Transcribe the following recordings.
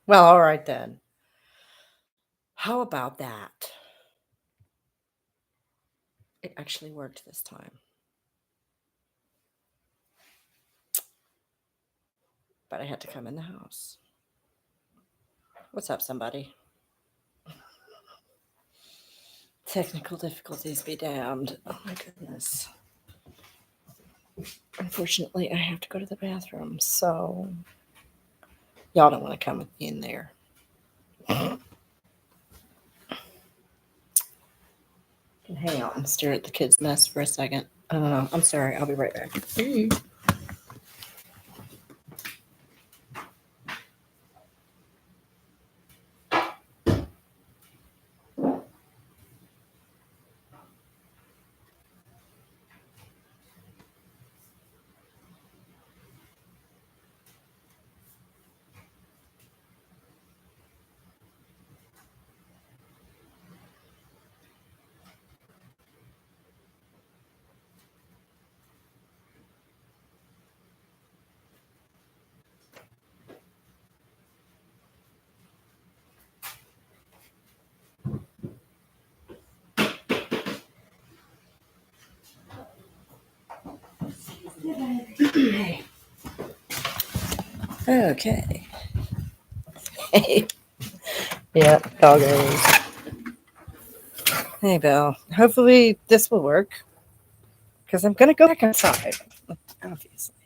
Well, all right then. How about that? It actually worked this time. But I had to come in the house. What's up, somebody? Technical difficulties be damned. Oh my goodness. Unfortunately, I have to go to the bathroom, so y'all don't want to come with me in there. Hang on and stare at the kids' mess for a second. I don't know. I'm sorry. I'll be right back. Okay. Hey. Yeah, doggos. Hey, Bill. Hopefully this will work. Because I'm going to go back outside. Obviously.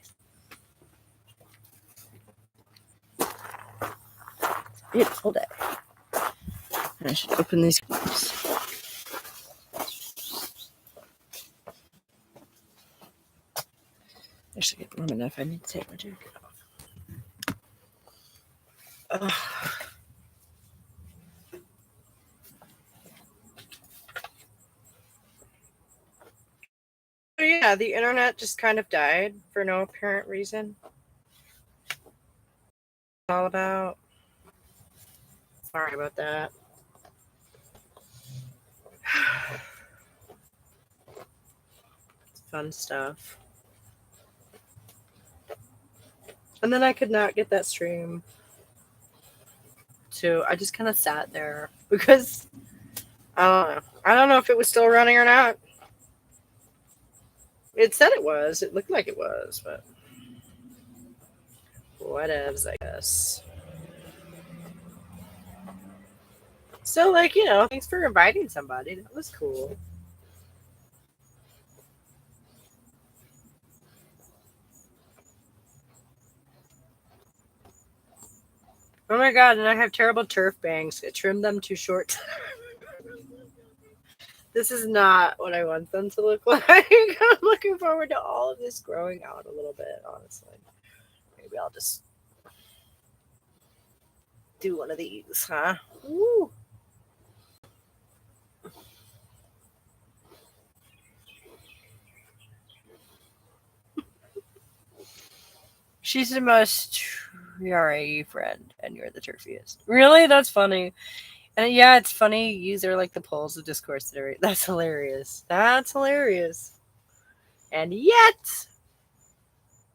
Beautiful day. I should open these cups. I should get warm enough. I need to take my jacket off. So yeah, the internet just kind of died for no apparent reason. All about. Sorry about that. Fun stuff. And then I could not get that stream. So I just kind of sat there because I don't know. I don't know if it was still running or not. It said it was. It looked like it was, but whatevs, I guess. So, like, thanks for inviting somebody. That was cool. Oh my god, and I have terrible turf bangs. I trimmed them too short. This is not what I want them to look like. I'm looking forward to all of this growing out a little bit, honestly. Maybe I'll just do one of these, huh? Woo. She's the most TRA friend, and you're the turfiest. Really? That's funny. And yeah, it's funny. These are like the poles of discourse that are. That's hilarious. That's hilarious. And yet,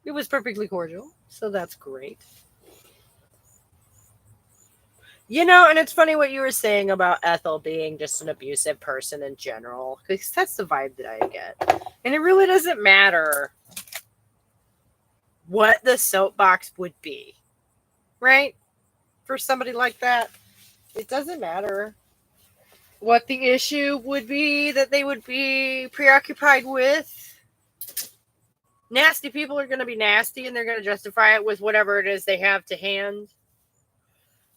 it was perfectly cordial. So that's great. And it's funny what you were saying about Ethel being just an abusive person in general, because that's the vibe that I get. And it really doesn't matter what the soapbox would be, right? For somebody like that, it doesn't matter what the issue would be that they would be preoccupied with. Nasty people are going to be nasty, and they're going to justify it with whatever it is they have to hand.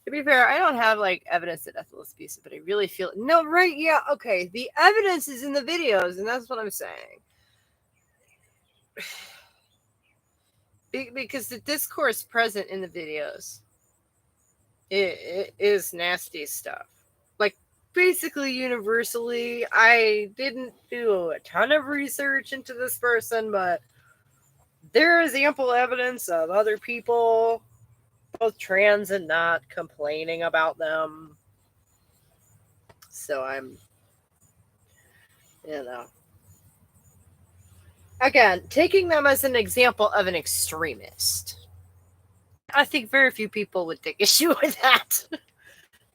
To be fair, I don't have like evidence that Ethel is abusive, but I really feel no, right? Yeah, okay. The evidence is in the videos, and that's what I'm saying. Because the discourse present in the videos it is nasty stuff. Like basically universally, I didn't do a ton of research into this person, but there is ample evidence of other people, both trans and not, complaining about them. So I'm, again, taking them as an example of an extremist. I think very few people would take issue with that.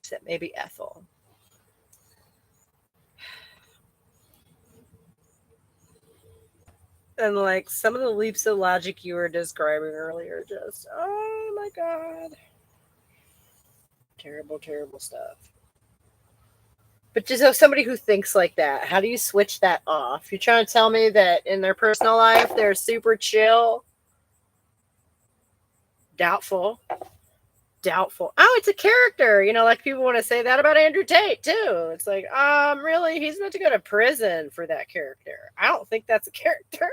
Except maybe Ethel. And like some of the leaps of logic you were describing earlier, just oh my god. Terrible, terrible stuff. But just somebody who thinks like that, how do you switch that off? You're trying to tell me that in their personal life they're super chill? Doubtful. Doubtful. Oh, it's a character. You know, like people want to say that about Andrew Tate too. It's like, really? He's meant to go to prison for that character. I don't think that's a character.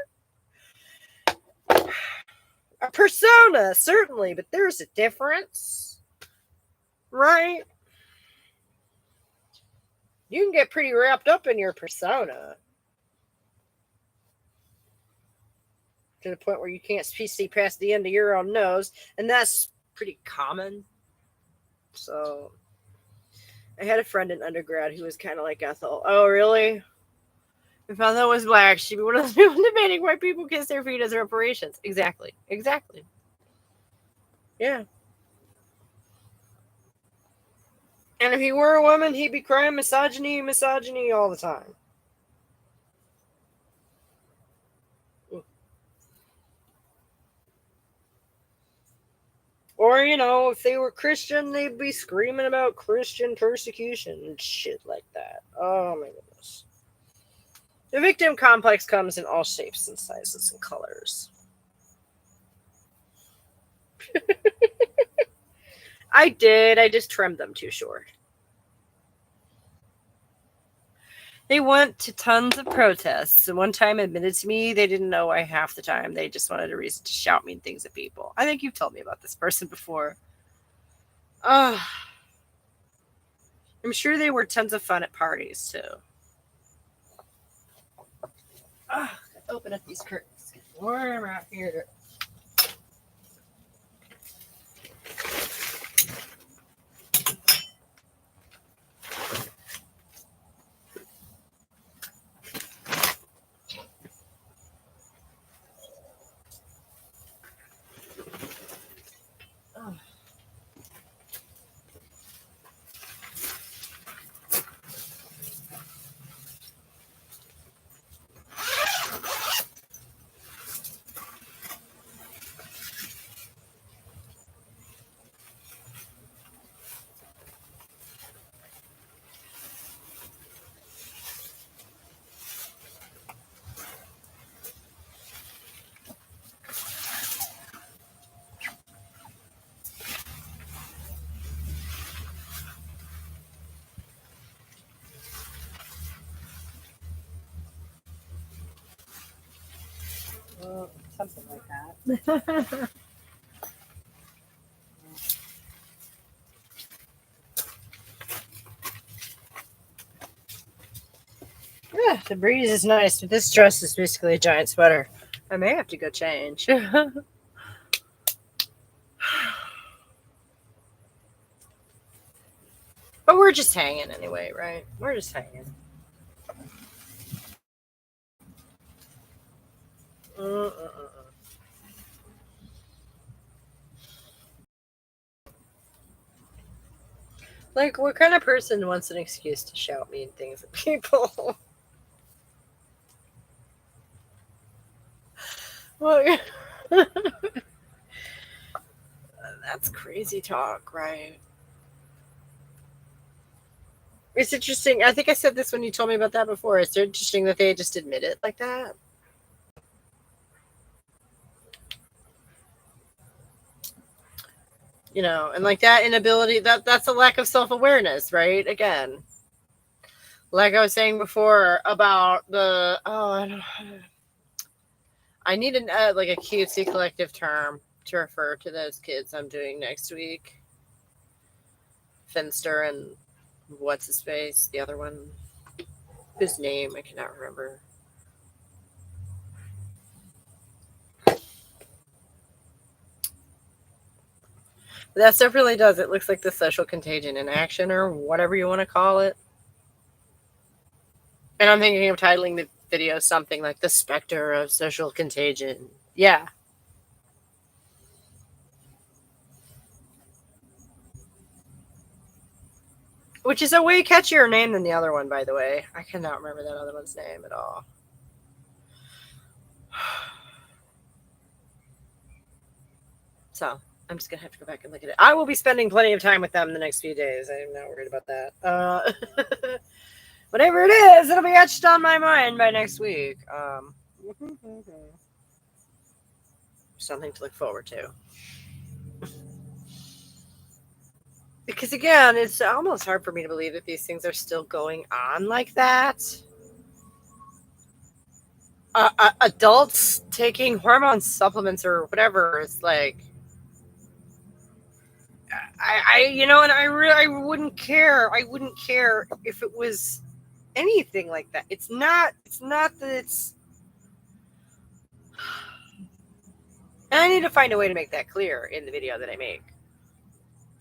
A persona, certainly, but there's a difference. Right? You can get pretty wrapped up in your persona to the point where you can't see past the end of your own nose, and that's pretty common. So I had a friend in undergrad who was kind of like Ethel. Oh, really? If Ethel was black, she'd be one of those people debating why people kiss their feet as reparations. Exactly. Exactly. Yeah. And if he were a woman, he'd be crying misogyny, misogyny all the time. Or, you know, if they were Christian, they'd be screaming about Christian persecution and shit like that. Oh my goodness. The victim complex comes in all shapes and sizes and colors. I did. I just trimmed them too short. They went to tons of protests, and one time admitted to me they didn't know why half the time. They just wanted a reason to shout mean things at people. I think you've told me about this person before. I'm sure they were tons of fun at parties, too. Open up these curtains. Get warm out here. Something like that. Yeah, the breeze is nice, but this dress is basically a giant sweater. I may have to go change. But we're just hanging anyway, right? We're just hanging. Like, what kind of person wants an excuse to shout mean things at people? Well, that's crazy talk, right? It's interesting. I think I said this when you told me about that before. It's interesting that they just admit it like that. You know, and like that inability, that's a lack of self-awareness, right? Again, like I was saying before about the I need like a cutesy collective term to refer to those kids I'm doing next week. Finster and what's his face, the other one, whose name I cannot remember. But that stuff really does. It looks like the social contagion in action, or whatever you want to call it. And I'm thinking of titling the video something like "The Specter of Social Contagion." Yeah. Which is a way catchier name than the other one, by the way. I cannot remember that other one's name at all. So I'm just gonna have to go back and look at it. I will be spending plenty of time with them the next few days. I'm not worried about that. Whatever it is, it'll be etched on my mind by next week. Something to look forward to. Because again, it's almost hard for me to believe that these things are still going on like that. Adults taking hormone supplements or whatever is like, and I wouldn't care. I wouldn't care if it was anything like that. It's not that it's. And I need to find a way to make that clear in the video that I make.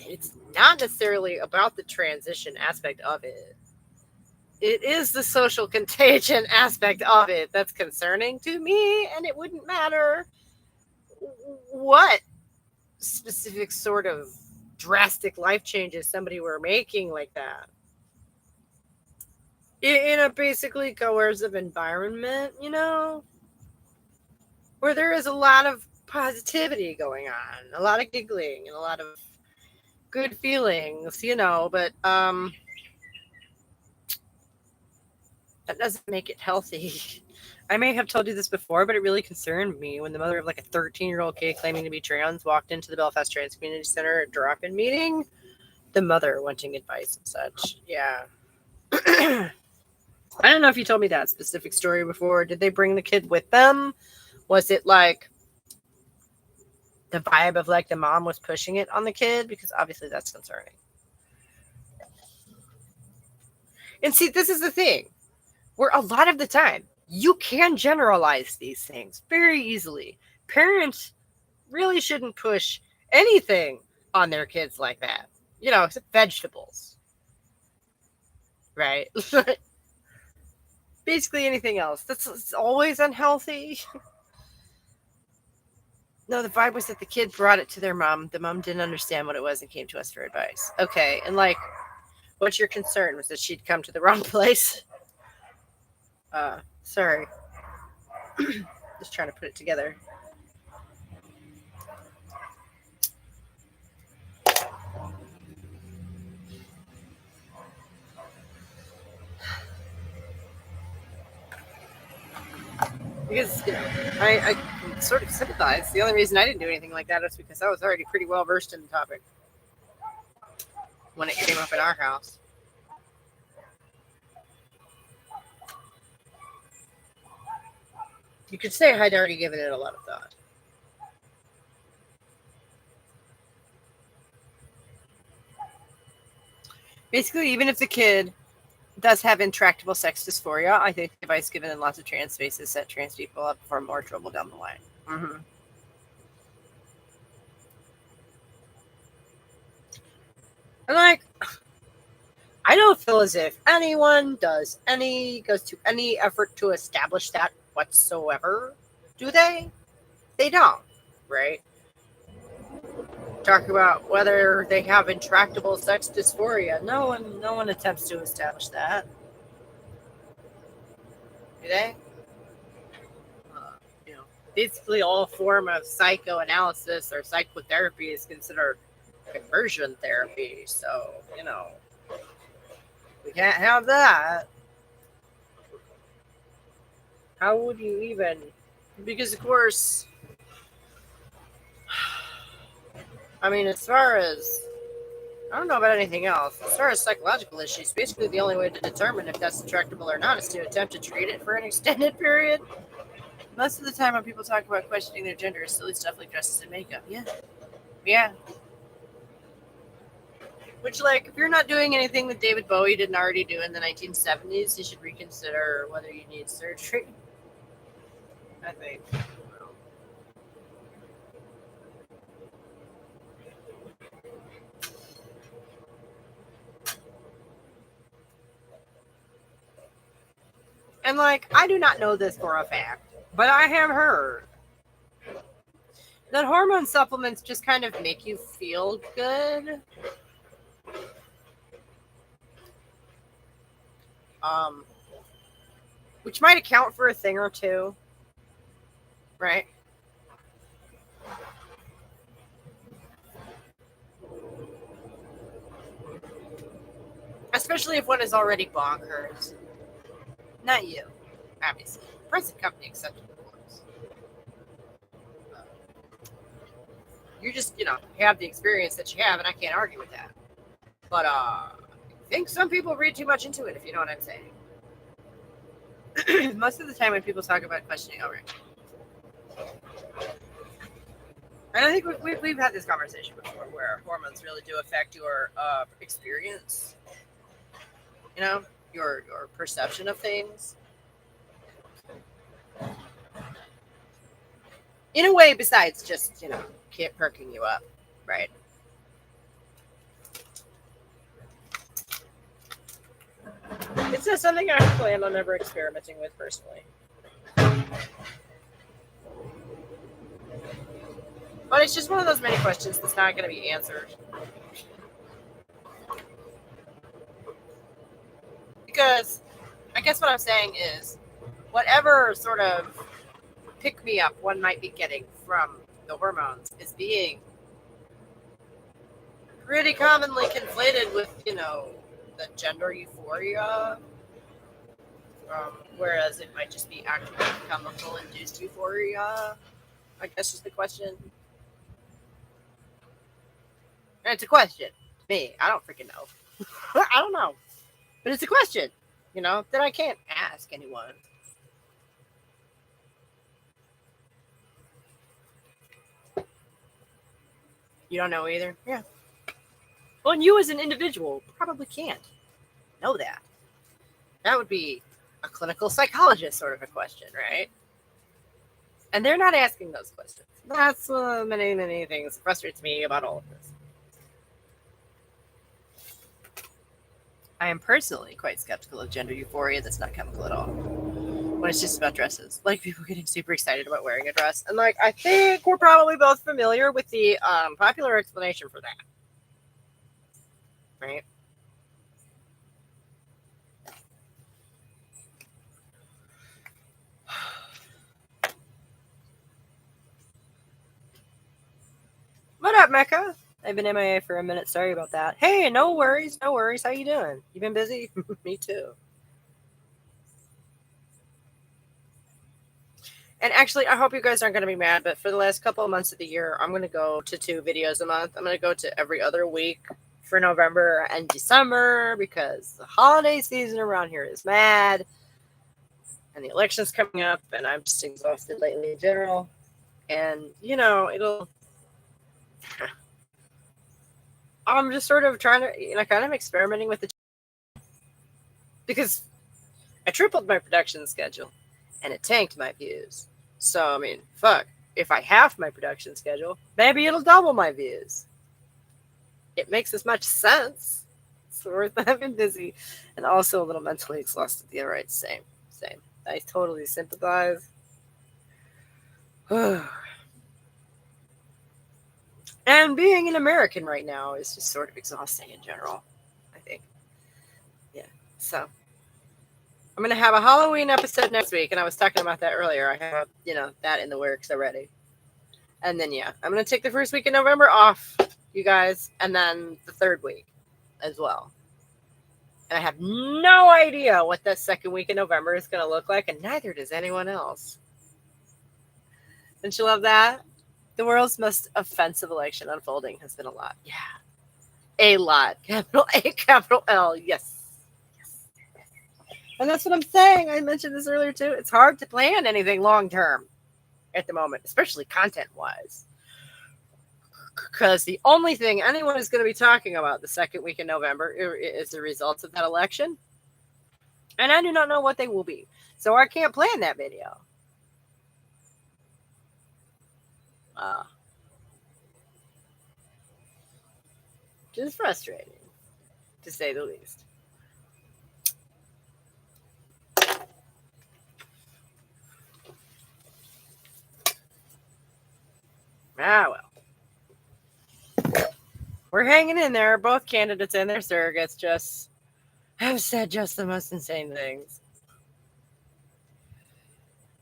It's not necessarily about the transition aspect of it. It is the social contagion aspect of it that's concerning to me, and it wouldn't matter what specific sort of drastic life changes somebody were making like that. In a basically coercive environment, where there is a lot of positivity going on, a lot of giggling, and a lot of good feelings, but that doesn't make it healthy. I may have told you this before, but it really concerned me when the mother of like a 13-year-old kid claiming to be trans walked into the Belfast Trans Community Center at drop-in meeting. The mother wanting advice and such. Yeah. I don't know if you told me that specific story before. Did they bring the kid with them? Was it like the vibe of like the mom was pushing it on the kid? Because obviously that's concerning. And see, this is the thing. Where a lot of the time, you can generalize these things very easily. Parents really shouldn't push anything on their kids like that. Except vegetables. Right? Basically anything else. It's always unhealthy. No, the vibe was that the kid brought it to their mom. The mom didn't understand what it was and came to us for advice. Okay, and like, what's your concern? Was that she'd come to the wrong place? Sorry. Just trying to put it together. Because, I sort of sympathize. The only reason I didn't do anything like that is because I was already pretty well versed in the topic when it came up in our house. You could say I'd already given it a lot of thought. Basically, even if the kid does have intractable sex dysphoria, I think the advice given in lots of trans spaces set trans people up for more trouble down the line. Mm-hmm. And like, I don't feel as if anyone goes to any effort to establish that whatsoever. Do they? They don't, right? Talk about whether they have intractable sex dysphoria. No one attempts to establish that. Do they? Basically all form of psychoanalysis or psychotherapy is considered conversion therapy. So, we can't have that. How would you even? Because, of course, I mean, as far as, I don't know about anything else. As far as psychological issues, basically the only way to determine if that's intractable or not is to attempt to treat it for an extended period. Most of the time when people talk about questioning their gender, it's silly stuff like dresses and makeup. Yeah. Which, like, if you're not doing anything that David Bowie didn't already do in the 1970s, you should reconsider whether you need surgery. I think. And, like, I do not know this for a fact, but I have heard that hormone supplements just kind of make you feel good. which might account for a thing or two, right? Especially if one is already bonkers. Not you, obviously. Present company accepted, of course. You just, have the experience that you have, and I can't argue with that. But I think some people read too much into it, if you know what I'm saying. Most of the time when people talk about questioning over it. And I think we've had this conversation before where hormones really do affect your experience, your perception of things. In a way, besides just, perking you up, right? It's just something I plan on never experimenting with personally. But it's just one of those many questions that's not going to be answered. Because I guess what I'm saying is whatever sort of pick-me-up one might be getting from the hormones is being pretty commonly conflated with, the gender euphoria. Whereas it might just be actual chemical-induced euphoria, I guess is the question. And it's a question to me. I don't freaking know. I don't know. But it's a question, that I can't ask anyone. You don't know either? Yeah. Well, and you as an individual probably can't know that. That would be a clinical psychologist sort of a question, right? And they're not asking those questions. That's many, many things that frustrates me about all of this. I am personally quite skeptical of gender euphoria that's not chemical at all. When it's just about dresses. Like people getting super excited about wearing a dress. And I think we're probably both familiar with the popular explanation for that. Right? What up, Mecca? I've been MIA for a minute. Sorry about that. Hey, no worries. No worries. How you doing? You been busy? Me too. And actually, I hope you guys aren't going to be mad, but for the last couple of months of the year, I'm going to go to 2 videos a month. I'm going to go to every other week for November and December because the holiday season around here is mad. And the election's coming up, and I'm just exhausted lately in general. And, it'll... I'm just sort of trying to, kind of experimenting with the... Because I tripled my production schedule, and it tanked my views. So, fuck. If I half my production schedule, maybe it'll double my views. It makes as much sense. It's worth having busy and also a little mentally exhausted. Yeah, right. Same. I totally sympathize. And being an American right now is just sort of exhausting in general, I think. Yeah. So I'm going to have a Halloween episode next week, and I was talking about that earlier. I have, that in the works already. And then, I'm going to take the first week in November off, you guys, and then the third week as well. And I have no idea what that second week in November is going to look like, and neither does anyone else. Don't you love that? The world's most offensive election unfolding has been a lot. Yeah. A lot. Capital A, capital L. Yes. And that's what I'm saying. I mentioned this earlier, too. It's hard to plan anything long-term at the moment, especially content-wise. Because the only thing anyone is going to be talking about the second week in November is the results of that election. And I do not know what they will be. So I can't plan that video. Which is frustrating, to say the least. Well. We're hanging in there. Both candidates and their surrogates just have said just the most insane things.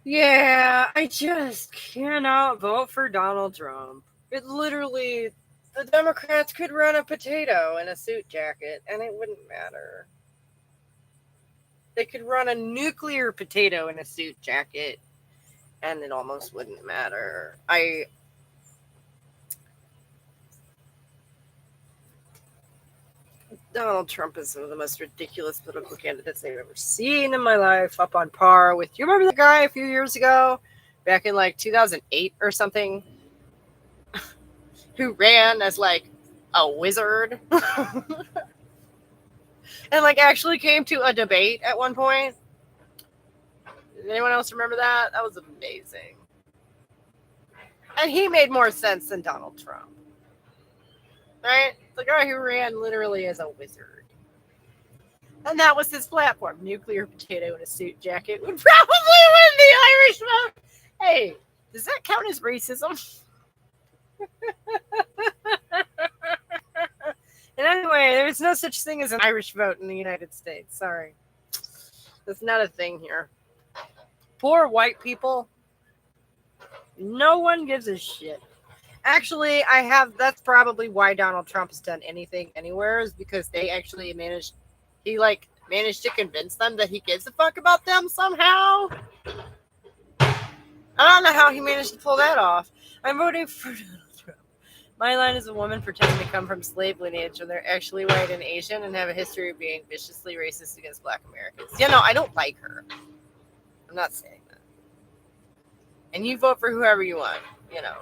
Yeah, I just cannot vote for Donald Trump. It literally, the Democrats could run a potato in a suit jacket and it wouldn't matter. They could run a nuclear potato in a suit jacket and it almost wouldn't matter. Donald Trump is one of the most ridiculous political candidates I've ever seen in my life, up on par with, you remember the guy a few years ago, back in like 2008 or something, who ran as like a wizard and like actually came to a debate at one point? Does anyone else remember that? That was amazing. And he made more sense than Donald Trump. Right? The guy who ran literally as a wizard. And that was his platform. Nuclear potato in a suit jacket would probably win the Irish vote. Hey, does that count as racism? And anyway, there's no such thing as an Irish vote in the United States. Sorry. That's not a thing here. Poor white people. No one gives a shit. Actually, that's probably why Donald Trump has done anything anywhere, is because they actually managed to convince them that he gives a fuck about them somehow. I don't know how he managed to pull that off. I'm voting for Donald Trump. My line is a woman pretending to come from slave lineage when they're actually white and Asian and have a history of being viciously racist against Black Americans. Yeah, no, I don't like her. I'm not saying that. And you vote for whoever you want, you know.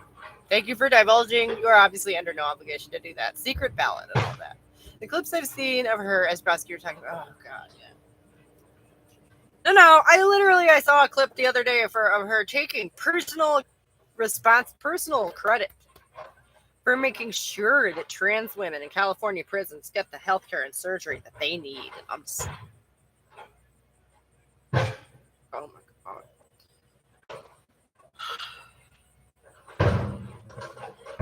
Thank you for divulging. You are obviously under no obligation to do that. Secret ballot and all that. The clips I've seen of her as prosecutor talking about, oh god, yeah. No, I saw a clip the other day of her taking personal credit for making sure that trans women in California prisons get the health care and surgery that they need. And oh my god.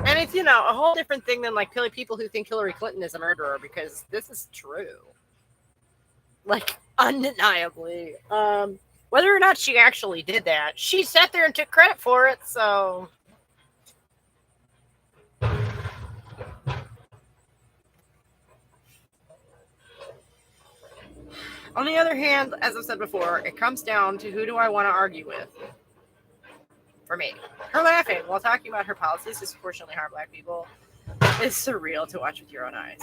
And it's, a whole different thing than like people who think Hillary Clinton is a murderer, because this is true. Like, undeniably. Whether or not she actually did that, she sat there and took credit for it, so. On the other hand, as I've said before, it comes down to who do I want to argue with. For me. Her laughing while talking about her policies disproportionately harm Black people is surreal to watch with your own eyes.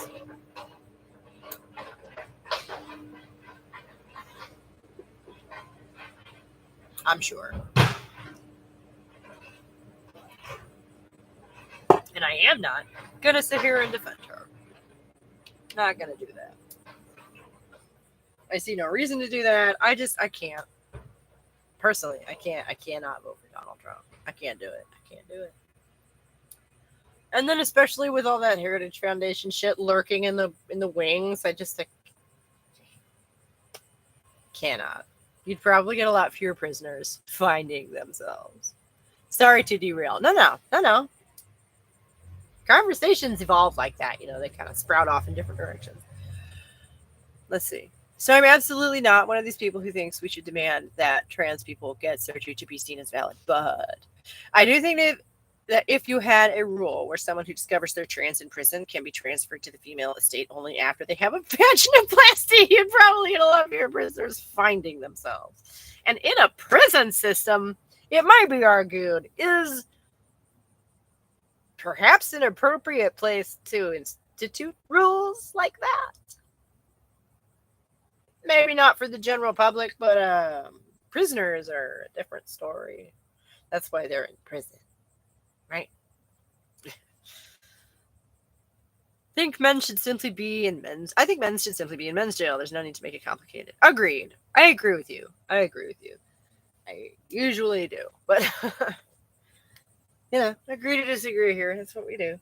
I'm sure. And I am not going to sit here and defend her. Not going to do that. I see no reason to do that. I can't. Personally, I cannot vote for Donald Trump. I can't do it. And then especially with all that Heritage Foundation shit lurking in the wings, I cannot. You'd probably get a lot fewer prisoners finding themselves. Sorry to derail. No. Conversations evolve like that. They kind of sprout off in different directions. Let's see. So I'm absolutely not one of these people who thinks we should demand that trans people get surgery to be seen as valid. But I do think that if you had a rule where someone who discovers they're trans in prison can be transferred to the female estate only after they have a vaginoplasty, you'd probably get a lot of your prisoners finding themselves. And in a prison system, it might be argued, is perhaps an appropriate place to institute rules like that. Maybe not for the general public, but prisoners are a different story. That's why they're in prison, right? I think men should simply be in men's. I think men should simply be in men's jail. There's no need to make it complicated. Agreed. I agree with you. I usually do, but agree to disagree here. That's what we do.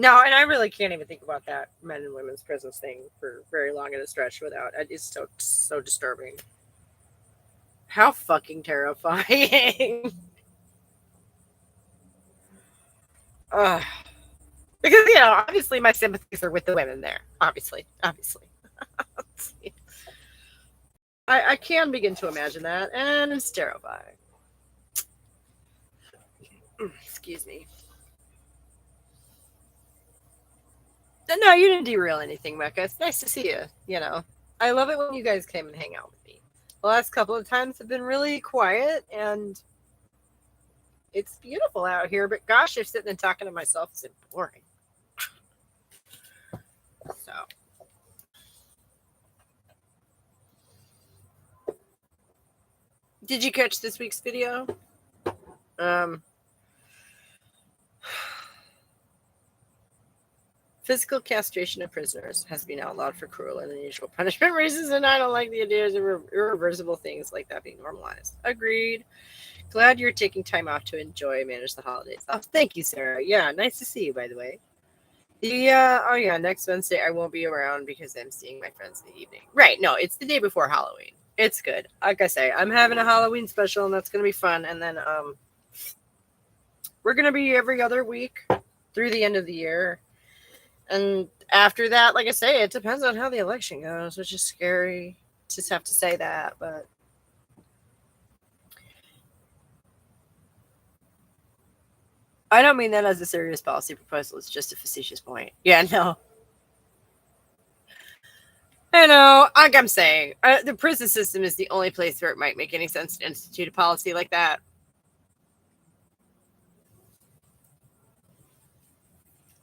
No, and I really can't even think about that men and women's prisons thing for very long at a stretch without. It's so disturbing. How fucking terrifying. Ugh. Because, obviously my sympathies are with the women there. Obviously. I can begin to imagine that, and it's terrifying. Excuse me. No, you didn't derail anything, Mecca. It's nice to see you. I love it when you guys came and hang out with me. The last couple of times have been really quiet, and it's beautiful out here. But gosh, if sitting and talking to myself is boring. So, did you catch this week's video? Physical castration of prisoners has been outlawed for cruel and unusual punishment reasons, and I don't like the idea of irreversible things like that being normalized. Agreed. Glad you're taking time off to manage the holidays. Oh, thank you, Sarah. Yeah, nice to see you, by the way. Next Wednesday I won't be around because I'm seeing my friends in the evening. Right, no, it's the day before Halloween. It's good. Like I say, I'm having a Halloween special, and that's going to be fun, and then we're going to be every other week through the end of the year. And after that, like I say, it depends on how the election goes, which is scary. Just have to say that, but I don't mean that as a serious policy proposal. It's just a facetious point. Yeah, no. I know. Like I'm saying, the prison system is the only place where it might make any sense to institute a policy like that.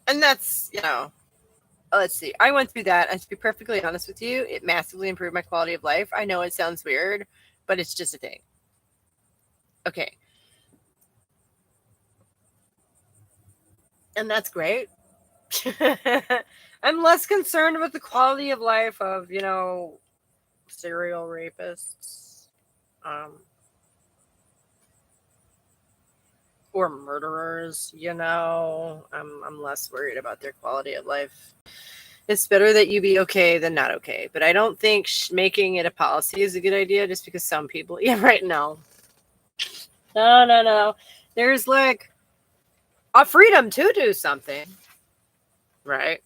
And that's, let's see. I went through that, and to be perfectly honest with you, it massively improved my quality of life. I know it sounds weird, but it's just a thing. Okay. And that's great. I'm less concerned with the quality of life of, serial rapists, or murderers. I'm less worried about their quality of life. It's better that you be okay than not okay. But I don't think making it a policy is a good idea just because some people, right now. No. There's like a freedom to do something, right?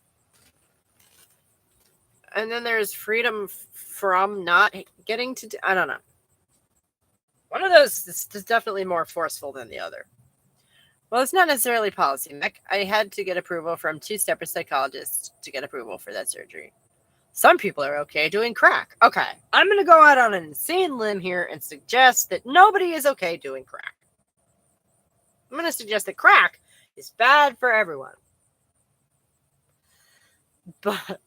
And then there's freedom from not getting to do, I don't know. One of those is definitely more forceful than the other. Well, it's not necessarily policy, Mick. I had to get approval from 2 separate psychologists to get approval for that surgery. Some people are okay doing crack. Okay, I'm going to go out on an insane limb here and suggest that nobody is okay doing crack. I'm going to suggest that crack is bad for everyone. But,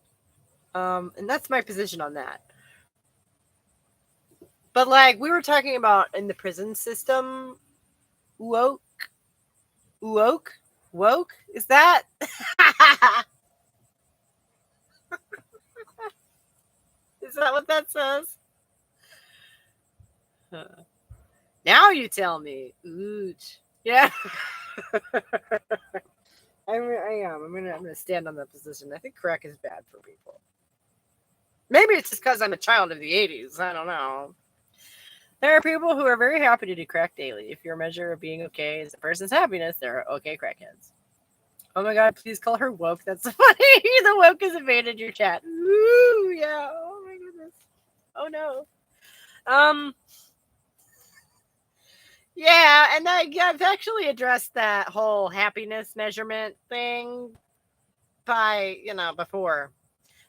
and that's my position on that. But like we were talking about in the prison system, woke? Is that? Is that what that says? Now you tell me. Ooch. Yeah. I am. I'm gonna stand on that position. I think crack is bad for people. Maybe it's just because I'm a child of the 80s. I don't know. There are people who are very happy to do crack daily. If your measure of being okay is a person's happiness, there are okay crackheads. Oh my god, please call her woke. That's so funny. The woke has invaded your chat. Ooh, yeah. Oh my goodness. Oh no. Yeah, and I've actually addressed that whole happiness measurement thing by, before.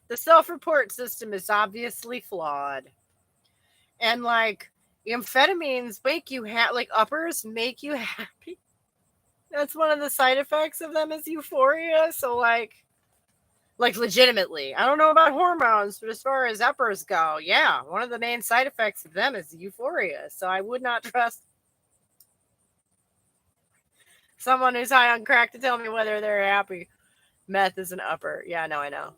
The self-report system is obviously flawed. And like amphetamines make you like uppers make you happy. That's one of the side effects of them is euphoria. So like legitimately, I don't know about hormones, but as far as uppers go, yeah, one of the main side effects of them is euphoria. So I would not trust someone who's high on crack to tell me whether they're happy. Meth is an upper. Yeah, no, I know.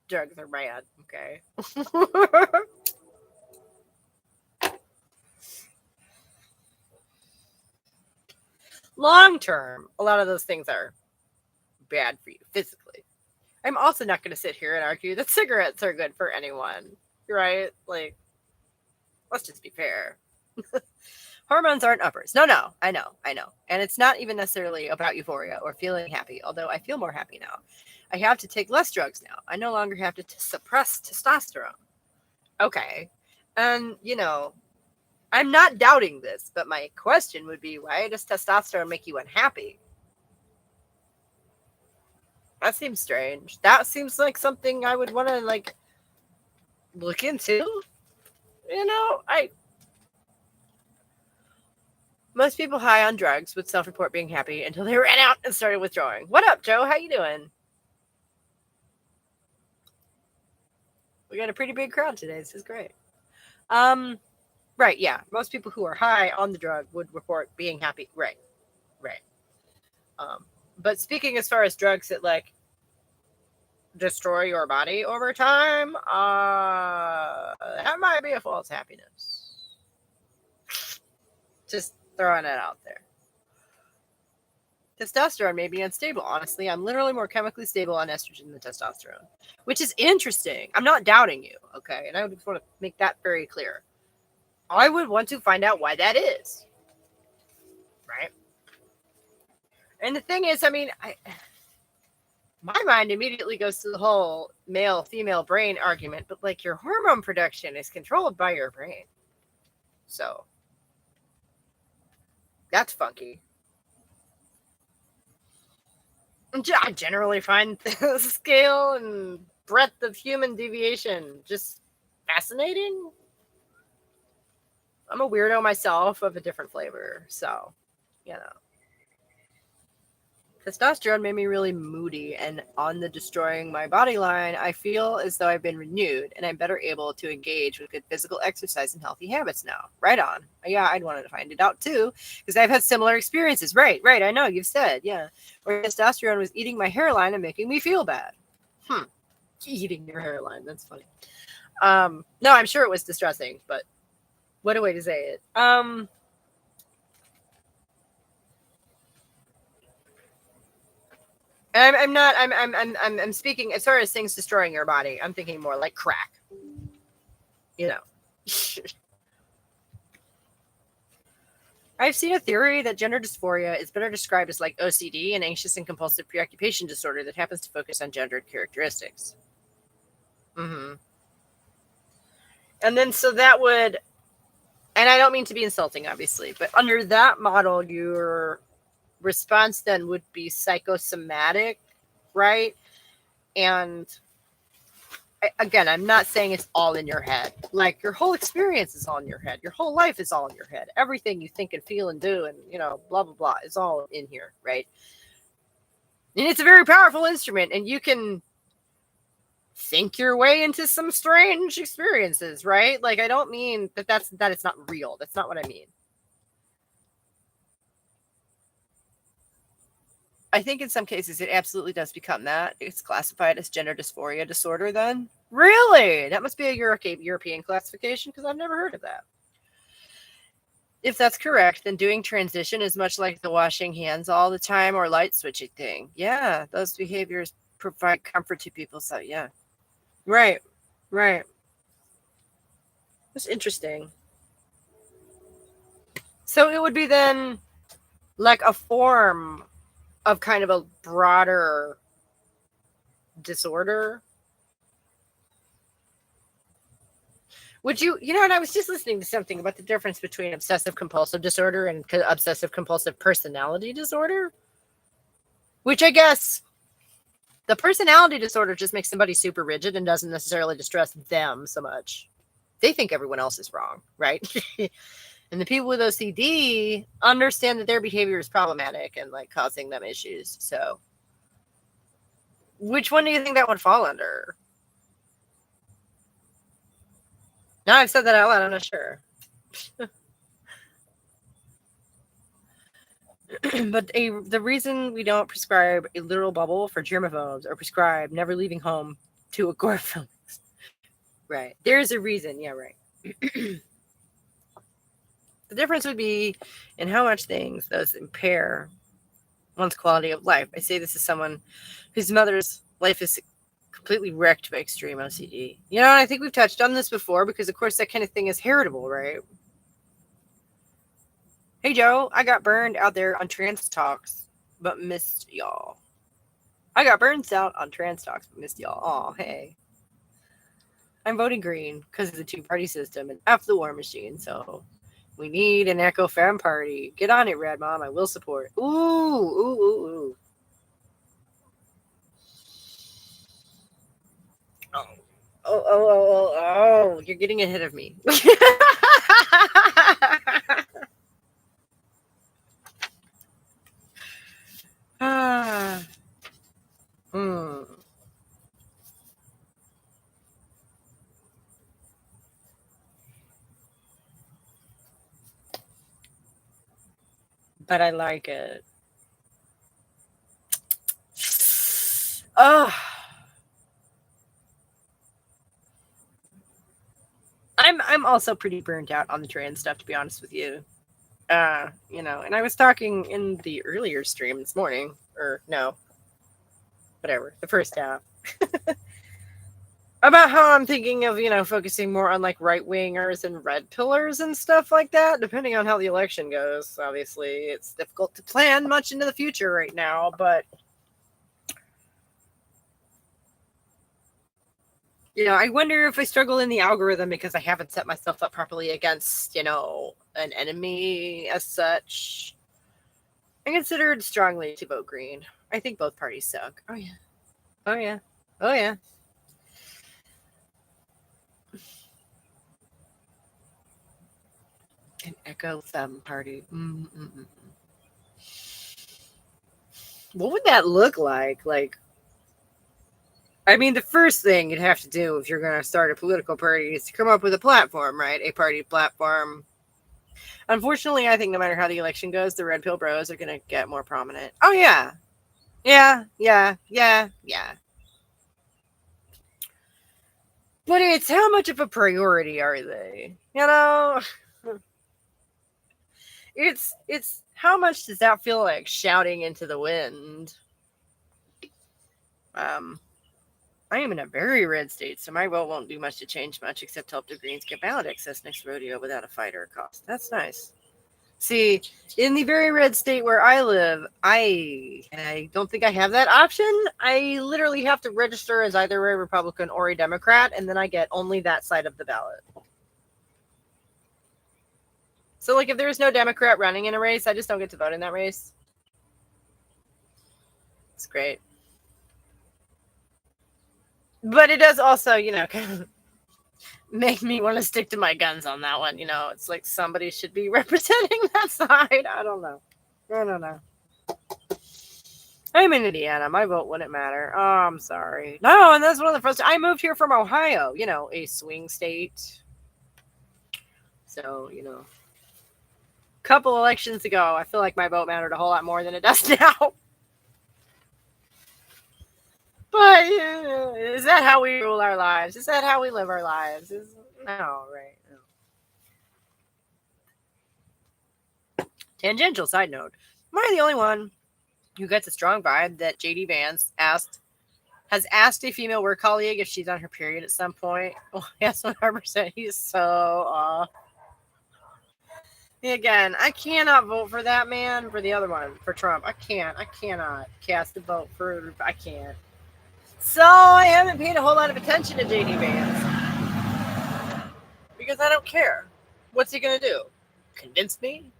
Drugs are bad. Okay. long term, a lot of those things are bad for you physically. I'm also not going to sit here and argue that cigarettes are good for anyone, right? Like, let's just be fair. Hormones aren't uppers. No, I know. And it's not even necessarily about euphoria or feeling happy, although I feel more happy now. I have to take less drugs now. I no longer have to suppress testosterone. Okay. And, I'm not doubting this, but my question would be, why does testosterone make you unhappy? That seems strange. That seems like something I would want to, like, look into. Most people high on drugs would self-report being happy until they ran out and started withdrawing. What up, Joe? How you doing? We got a pretty big crowd today. This is great. Right, yeah. Most people who are high on the drug would report being happy. Right. But speaking as far as drugs that, like, destroy your body over time, that might be a false happiness. Just throwing it out there. Testosterone may be unstable. Honestly, I'm literally more chemically stable on estrogen than testosterone, which is interesting. I'm not doubting you, okay? And I would just want to make that very clear. I would want to find out why that is, right? And the thing is, I mean, my mind immediately goes to the whole male-female brain argument, but, like, your hormone production is controlled by your brain. So, that's funky. I generally find the scale and breadth of human deviation just fascinating. I'm a weirdo myself of a different flavor, so, Testosterone made me really moody, and on the destroying my body line, I feel as though I've been renewed and I'm better able to engage with good physical exercise and healthy habits now. Right on. Yeah, I'd wanted to find it out too, because I've had similar experiences. Right. I know, you've said, yeah. Where testosterone was eating my hairline and making me feel bad. Eating your hairline. That's funny. No, I'm sure it was distressing, but what a way to say it. I'm speaking as far as things destroying your body. I'm thinking more like crack. I've seen a theory that gender dysphoria is better described as like OCD, an anxious and compulsive preoccupation disorder that happens to focus on gendered characteristics. And then so that would, and I don't mean to be insulting, obviously, but under that model, your response then would be psychosomatic, right? And again, I'm not saying it's all in your head. Like, your whole experience is all in your head. Your whole life is all in your head. Everything you think and feel and do and, blah, blah, blah is all in here, right? And it's a very powerful instrument, and you can think your way into some strange experiences, right? Like, I don't mean that it's not real. That's not what I mean. I think in some cases it absolutely does become that. It's classified as gender dysphoria disorder then. Really? That must be a European classification, because I've never heard of that. If that's correct, then doing transition is much like the washing hands all the time or light switching thing. Yeah, those behaviors provide comfort to people. So, yeah. Right. That's interesting. So it would be then like a form of kind of a broader disorder. Would you, and I was just listening to something about the difference between obsessive compulsive disorder and obsessive compulsive personality disorder, which I guess the personality disorder just makes somebody super rigid and doesn't necessarily distress them so much. They think everyone else is wrong, right? And the people with OCD understand that their behavior is problematic and like causing them issues. So which one do you think that would fall under? Now I've said that out loud, I'm not sure. But the reason we don't prescribe a literal bubble for germaphobes or prescribe never leaving home to agoraphobes. Right. There's a reason. Yeah, right. The difference would be in how much things those impair one's quality of life. I say this as someone whose mother's life is completely wrecked by extreme OCD. I think we've touched on this before because, of course, that kind of thing is heritable, right? Hey, Joe, I got burned out there on trans talks, but missed y'all. I got burned out on trans talks, but missed y'all. Aw, hey. I'm voting green because of the two-party system and F the war machine, so we need an Echo Fam party. Get on it, Rad Mom. I will support. Ooh, ooh, ooh, ooh. Oh. Oh, you're getting ahead of me. Ah. Hmm. But I like it. Oh. I'm also pretty burnt out on the trans stuff, to be honest with you. And I was talking in the earlier stream this morning, or no, whatever, the first half, about how I'm thinking of, focusing more on like right wingers and red pillars and stuff like that, depending on how the election goes. Obviously, it's difficult to plan much into the future right now, but I wonder if I struggle in the algorithm because I haven't set myself up properly against, an enemy as such. I considered strongly to vote green. I think both parties suck. Oh, yeah. Oh, yeah. Oh, yeah. An Echo Fem party. Mm-mm-mm. What would that look like? I mean, the first thing you'd have to do if you're going to start a political party is to come up with a platform, right? A party platform. Unfortunately, I think no matter how the election goes, the Red Pill Bros are going to get more prominent. Oh, yeah. Yeah, yeah, yeah, yeah. But it's how much of a priority are they? It's how much does that feel like shouting into the wind? Um, I am in a very red state, so my vote won't do much to change much except help the Greens get ballot access next rodeo without a fight or a cost. That's nice. See, in the very red state where I live, I don't think I have that option. I literally have to register as either a Republican or a Democrat, and then I get only that side of the ballot. So, like, if there's no Democrat running in a race, I just don't get to vote in that race. It's great. But it does also, kind of make me want to stick to my guns on that one. It's like somebody should be representing that side. I don't know. I'm in Indiana. My vote wouldn't matter. Oh, I'm sorry. No, and that's one of the first. I moved here from Ohio, a swing state. So, couple elections ago, I feel like my vote mattered a whole lot more than it does now. But is that how we rule our lives? Is that how we live our lives? No, right? No. Tangential side note: am I the only one who gets a strong vibe that JD Vance has asked a female work colleague if she's on her period at some point? Oh, yes, 100%. He's so. Again, I cannot vote for that man. For the other one, for Trump, I cannot cast a vote for. I can't. So I haven't paid a whole lot of attention to JD Vance because I don't care. What's he gonna do? Convince me?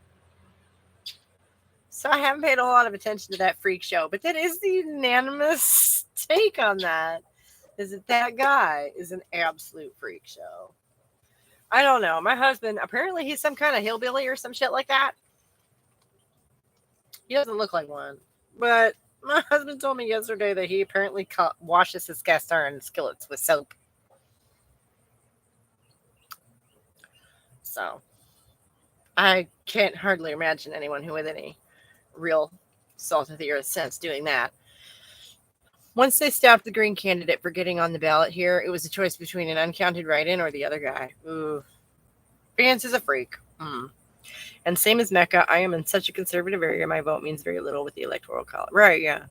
So I haven't paid a whole lot of attention to that freak show. But that is the unanimous take on that. Is that guy is an absolute freak show. I don't know. My husband, apparently he's some kind of hillbilly or some shit like that. He doesn't look like one. But my husband told me yesterday that he apparently washes his cast iron skillets with soap. So I can't hardly imagine anyone who with any real salt of the earth sense doing that. Once they stopped the Green candidate for getting on the ballot here, it was a choice between an uncounted write-in or the other guy. Ooh. Vance is a freak. And same as Mecca, I am in such a conservative area, my vote means very little with the electoral college. Right, yeah.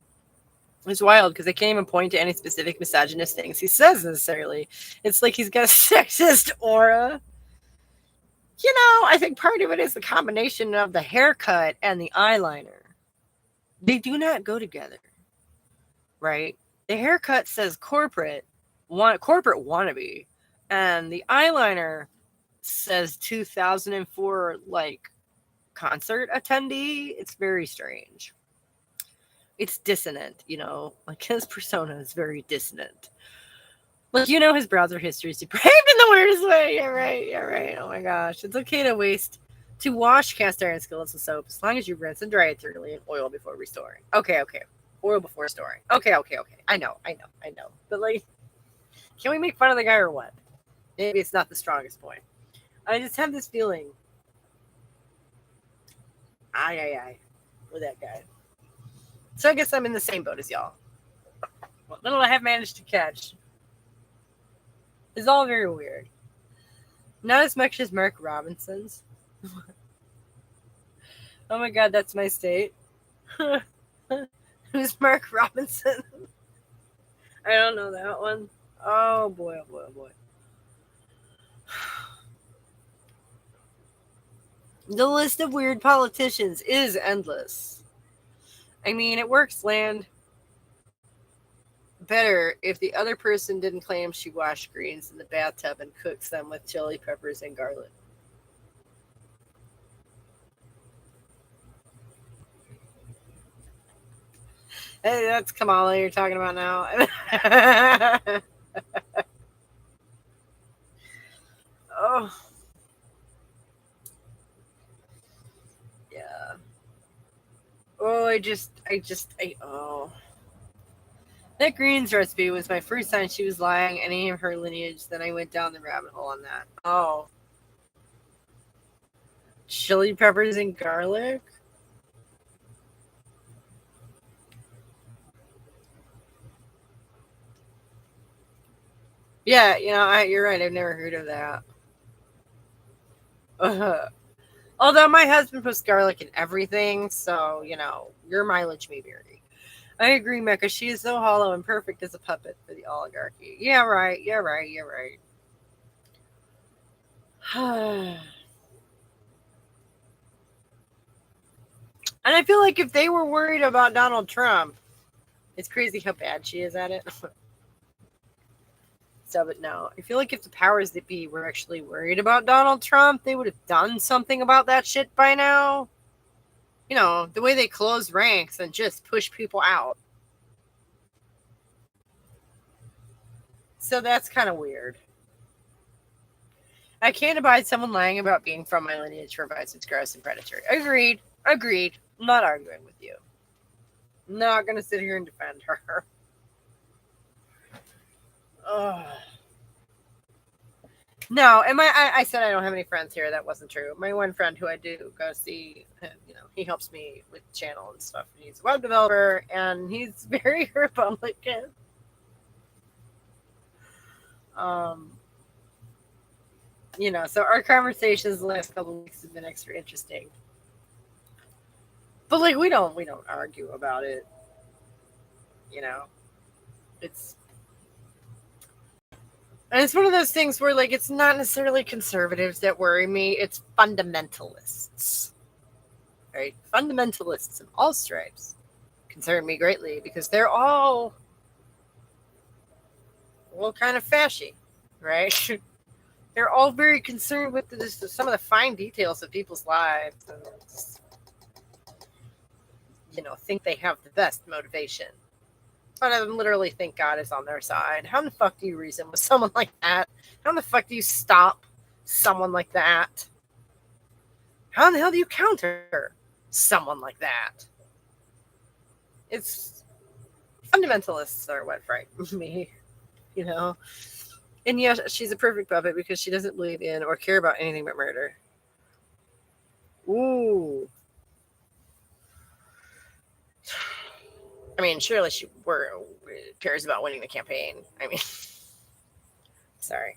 It's wild because I can't even point to any specific misogynist things he says necessarily. It's like he's got a sexist aura. I think part of it is the combination of the haircut and the eyeliner. They do not go together, right? The haircut says corporate wannabe, and the eyeliner says 2004 concert attendee. It's very strange. It's dissonant, like his persona is very dissonant. Like, his browser history is depraved in the weirdest way. You're right. Oh my gosh. It's okay to wash cast iron skillets with soap as long as you rinse and dry it thoroughly in oil before restoring. Okay. Oil before storing. Okay. I know. But can we make fun of the guy or what? Maybe it's not the strongest point. I just have this feeling. Aye. With that guy. So I guess I'm in the same boat as y'all. What little I have managed to catch is all very weird. Not as much as Mark Robinson's. Oh my god, that's my state. Who's Mark Robinson? I don't know that one. Oh boy. The list of weird politicians is endless. I mean, it works land better if the other person didn't claim she washed greens in the bathtub and cooks them with chili peppers and garlic. Hey, that's Kamala you're talking about now. Oh. Yeah. Oh, oh. That greens recipe was my first time she was lying any of her lineage. Then I went down the rabbit hole on that. Oh. Chili peppers and garlic? Yeah, you're right. I've never heard of that. Although my husband puts garlic in everything, so, your mileage may vary. I agree, Mecca. She is so hollow and perfect as a puppet for the oligarchy. Yeah, right. You're right. And I feel like if they were worried about Donald Trump, it's crazy how bad she is at it. So, but no, I feel like if the powers that be were actually worried about Donald Trump, they would have done something about that shit by now. The way they close ranks and just push people out. So that's kind of weird. I can't abide someone lying about being from my lineage for advice. It's gross and predatory. Agreed. I'm not arguing with you. I'm not going to sit here and defend her. Ugh. No, and I said I don't have any friends here. That wasn't true. My one friend who I do go see, he helps me with the channel and stuff. He's a web developer, and he's very Republican. So our conversations the last couple of weeks have been extra interesting. But we don't argue about it. It's one of those things where it's not necessarily conservatives that worry me, it's fundamentalists. Right? Fundamentalists of all stripes concern me greatly because they're all kind of fashy, right? They're all very concerned with some of the fine details of people's lives and think they have the best motivation. But I literally think God is on their side. How in the fuck do you reason with someone like that? How in the fuck do you stop someone like that? How in the hell do you counter someone like that? It's fundamentalists are what frighten me, And yes, she's a perfect puppet because she doesn't believe in or care about anything but murder. Ooh. I mean, surely she cares about winning the campaign. I mean, sorry.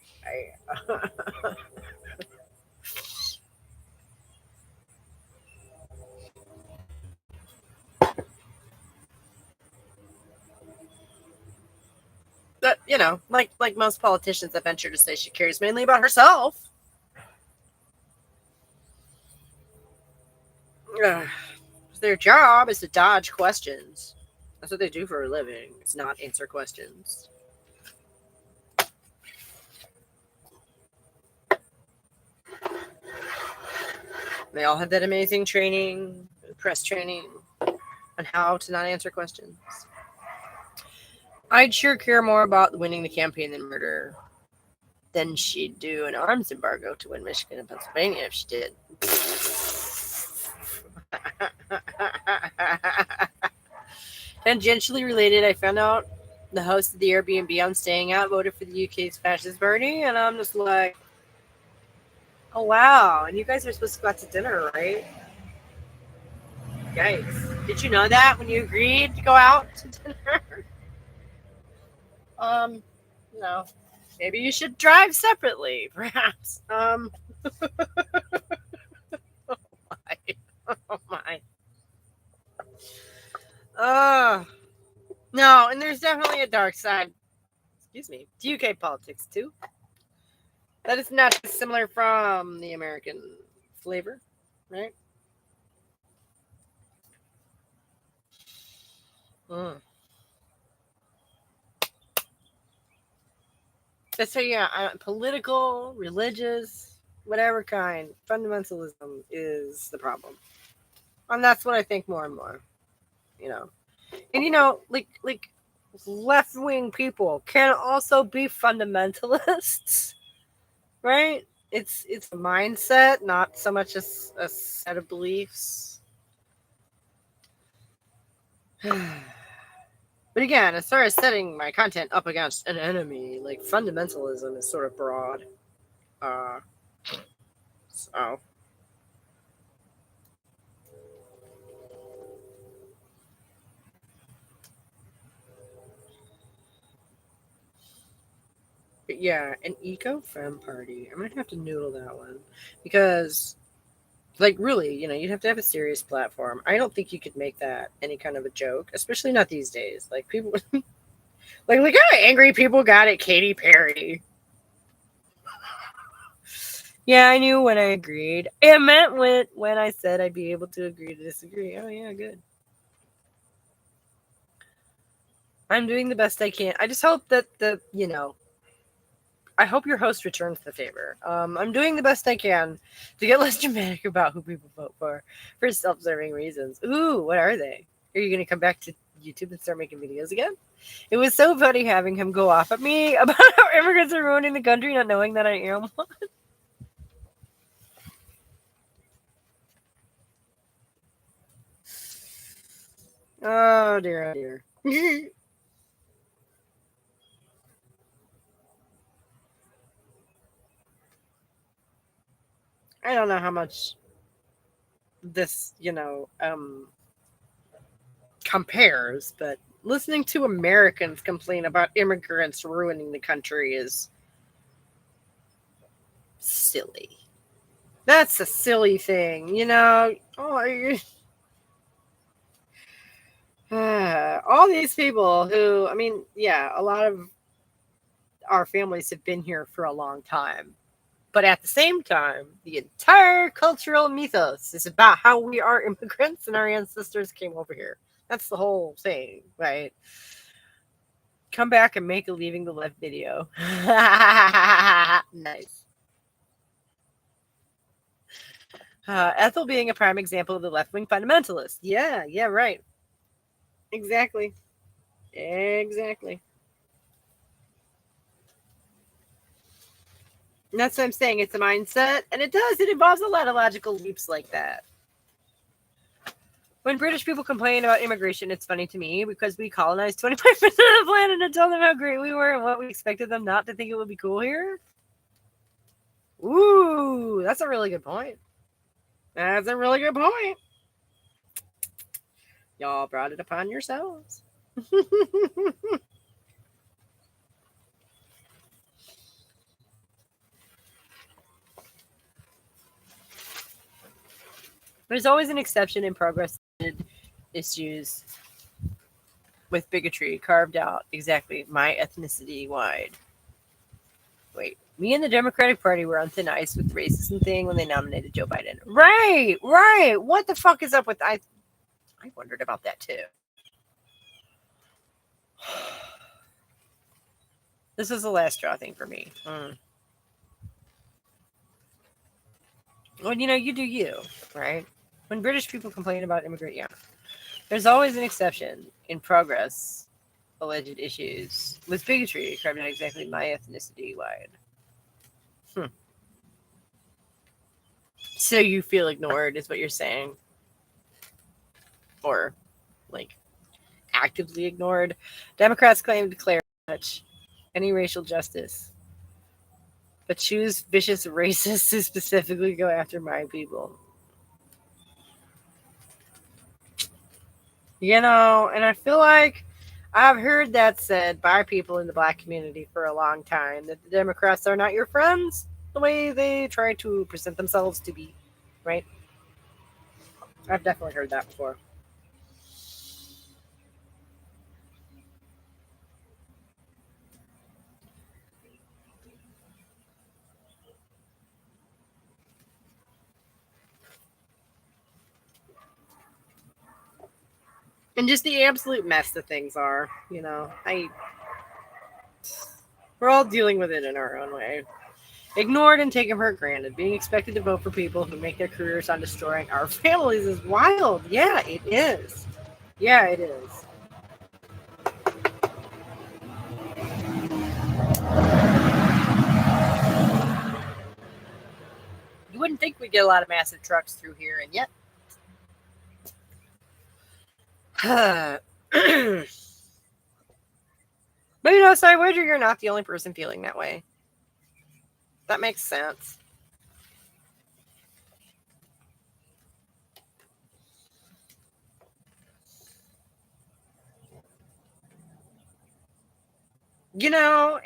you know, like most politicians, I venture to say she cares mainly about herself. Their job is to dodge questions. That's what they do for a living. It's not answer questions. They all have that amazing training, press training, on how to not answer questions. I'd sure care more about winning the campaign than murder than she'd do an arms embargo to win Michigan and Pennsylvania if she did. Tangentially related, I found out the host of the Airbnb I'm staying at voted for the UK's fascist party, and I'm just like, oh wow, and you guys are supposed to go out to dinner, right? Yikes. Did you know that when you agreed to go out to dinner? Um, no. Maybe you should drive separately, perhaps. My. Oh my. Uh no, and there's definitely a dark side. Excuse me. To UK politics too. That is not dissimilar from the American flavor, right? Mm. So yeah, political, religious, whatever kind, fundamentalism is the problem, and that's what I think more and more. You know, and like left wing people can also be fundamentalists, right? It's a mindset, not so much as a set of beliefs. But again, as far as setting my content up against an enemy, like fundamentalism is sort of broad. Uh, so but yeah, an eco fem party. I might have to noodle that one because, like, really, you'd have to have a serious platform. I don't think you could make that any kind of a joke, especially not these days. Like people, like how angry people got at Katy Perry. Yeah, I knew when I agreed. It meant when I said I'd be able to agree to disagree. Oh yeah, good. I'm doing the best I can. I just hope that I hope your host returns the favor. I'm doing the best I can to get less dramatic about who people vote for self-serving reasons. Ooh, what are they? Are you going to come back to YouTube and start making videos again? It was so funny having him go off at me about how immigrants are ruining the country, not knowing that I am one. Oh dear, oh dear. I don't know how much this, compares, but listening to Americans complain about immigrants ruining the country is silly. That's a silly thing, Oh, all these people who, I mean, yeah, a lot of our families have been here for a long time. But at the same time, the entire cultural mythos is about how we are immigrants and our ancestors came over here. That's the whole thing, right? Come back and make a Leaving the Left video. Nice. Ethel being a prime example of the left wing fundamentalist. Yeah, right. Exactly. Exactly. And that's what I'm saying. It's a mindset, and it involves a lot of logical leaps like that. When British people complain about immigration, it's funny to me because we colonized 25% of the planet and told them how great we were and what we expected them not to think it would be cool here. Ooh, that's a really good point. That's a really good point. Y'all brought it upon yourselves. There's always an exception in progress issues with bigotry carved out exactly my ethnicity wide. Wait, me and the Democratic Party were on thin ice with the racism thing when they nominated Joe Biden. Right, right. What the fuck is up with I wondered about that too. This is the last straw thing for me. Well, you do you, right? When British people complain about immigrant, yeah. There's always an exception in progress, alleged issues with bigotry carved out exactly my ethnicity wide. So you feel ignored, is what you're saying? Or, like, actively ignored? Democrats claim to declare much any racial justice, but choose vicious racists to specifically go after my people. And I feel like I've heard that said by people in the black community for a long time that the Democrats are not your friends the way they try to present themselves to be, right? I've definitely heard that before. And just the absolute mess that things are, we're all dealing with it in our own way. Ignored and taken for granted. Being expected to vote for people who make their careers on destroying our families is wild. Yeah, it is. Yeah, it is. You wouldn't think we'd get a lot of massive trucks through here, and yet. But so I wager you're not the only person feeling that way. That makes sense.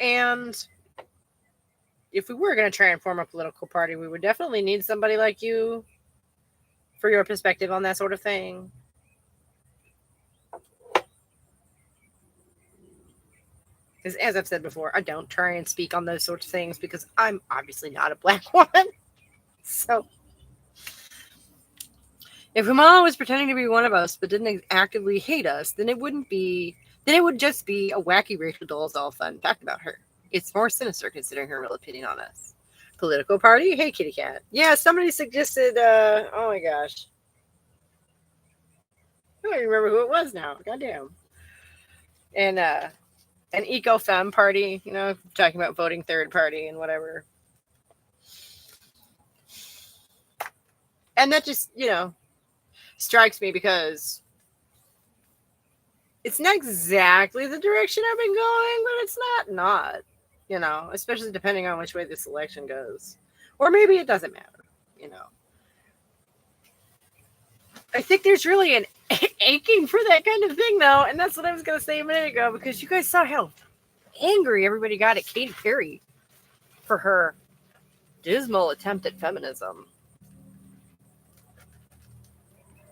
And if we were going to try and form a political party, we would definitely need somebody like you for your perspective on that sort of thing. Because as I've said before, I don't try and speak on those sorts of things because I'm obviously not a black woman. So if Kamala was pretending to be one of us but didn't actively hate us, then it would just be a wacky racial dolls all fun fact about her. It's more sinister considering her real opinion on us. Political party? Hey, kitty cat. Yeah, somebody suggested, oh my gosh. I don't even remember who it was now. Goddamn. And, an eco-femme party, talking about voting third party and whatever. And that just, strikes me because it's not exactly the direction I've been going, but it's not, especially depending on which way this election goes. Or maybe it doesn't matter, I think there's really an aching for that kind of thing, though, and that's what I was going to say a minute ago, because you guys saw how angry everybody got at Katy Perry for her dismal attempt at feminism.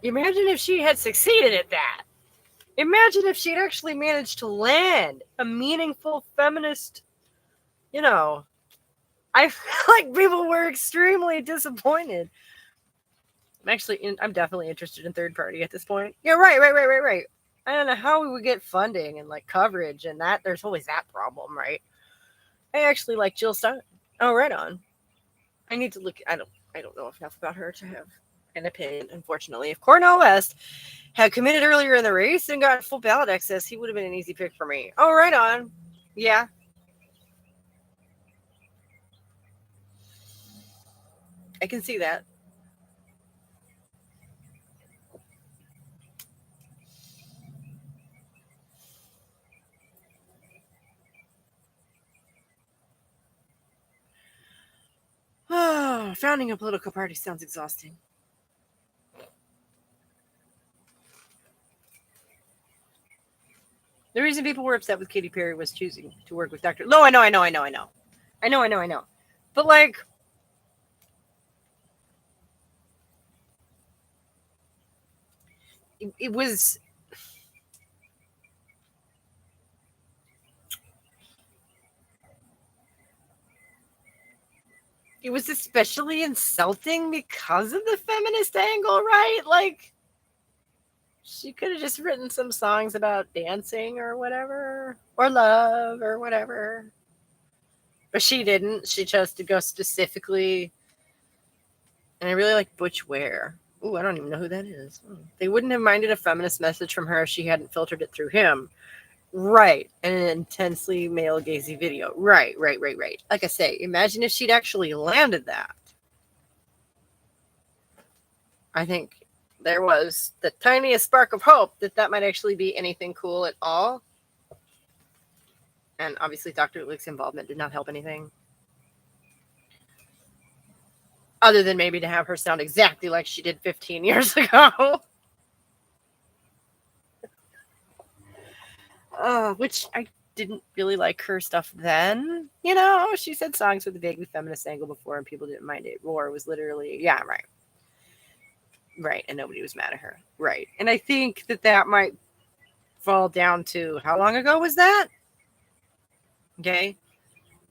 Imagine if she had succeeded at that. Imagine if she'd actually managed to land a meaningful feminist, I feel like people were extremely disappointed. I'm definitely interested in third party at this point. Yeah, right. I don't know how we would get funding and coverage and that. There's always that problem, right? I actually like Jill Stein. Oh, right on. I need to look. I don't know enough about her to have an opinion. Unfortunately, if Cornel West had committed earlier in the race and got full ballot access, he would have been an easy pick for me. Oh, right on. Yeah. I can see that. Oh, founding a political party sounds exhausting. The reason people were upset with Katy Perry was choosing to work with Dr. No, I know. But it was it was especially insulting because of the feminist angle, right? Like, she could have just written some songs about dancing or whatever, or love or whatever. But she didn't. She chose to go specifically. And I really like Butch Ware. Ooh, I don't even know who that is. They wouldn't have minded a feminist message from her if she hadn't filtered it through him. Right. And an intensely male gazy video. Right. Like I say, imagine if she'd actually landed that. I think there was the tiniest spark of hope that that might actually be anything cool at all. And obviously, Dr. Luke's involvement did not help anything. Other than maybe to have her sound exactly like she did 15 years ago. Which I didn't really like her stuff then. You know, she said songs with a vaguely feminist angle before and people didn't mind it. Roar was literally, yeah, right. Right, and nobody was mad at her. Right. And I think that that might fall down to, how long ago was that? Okay.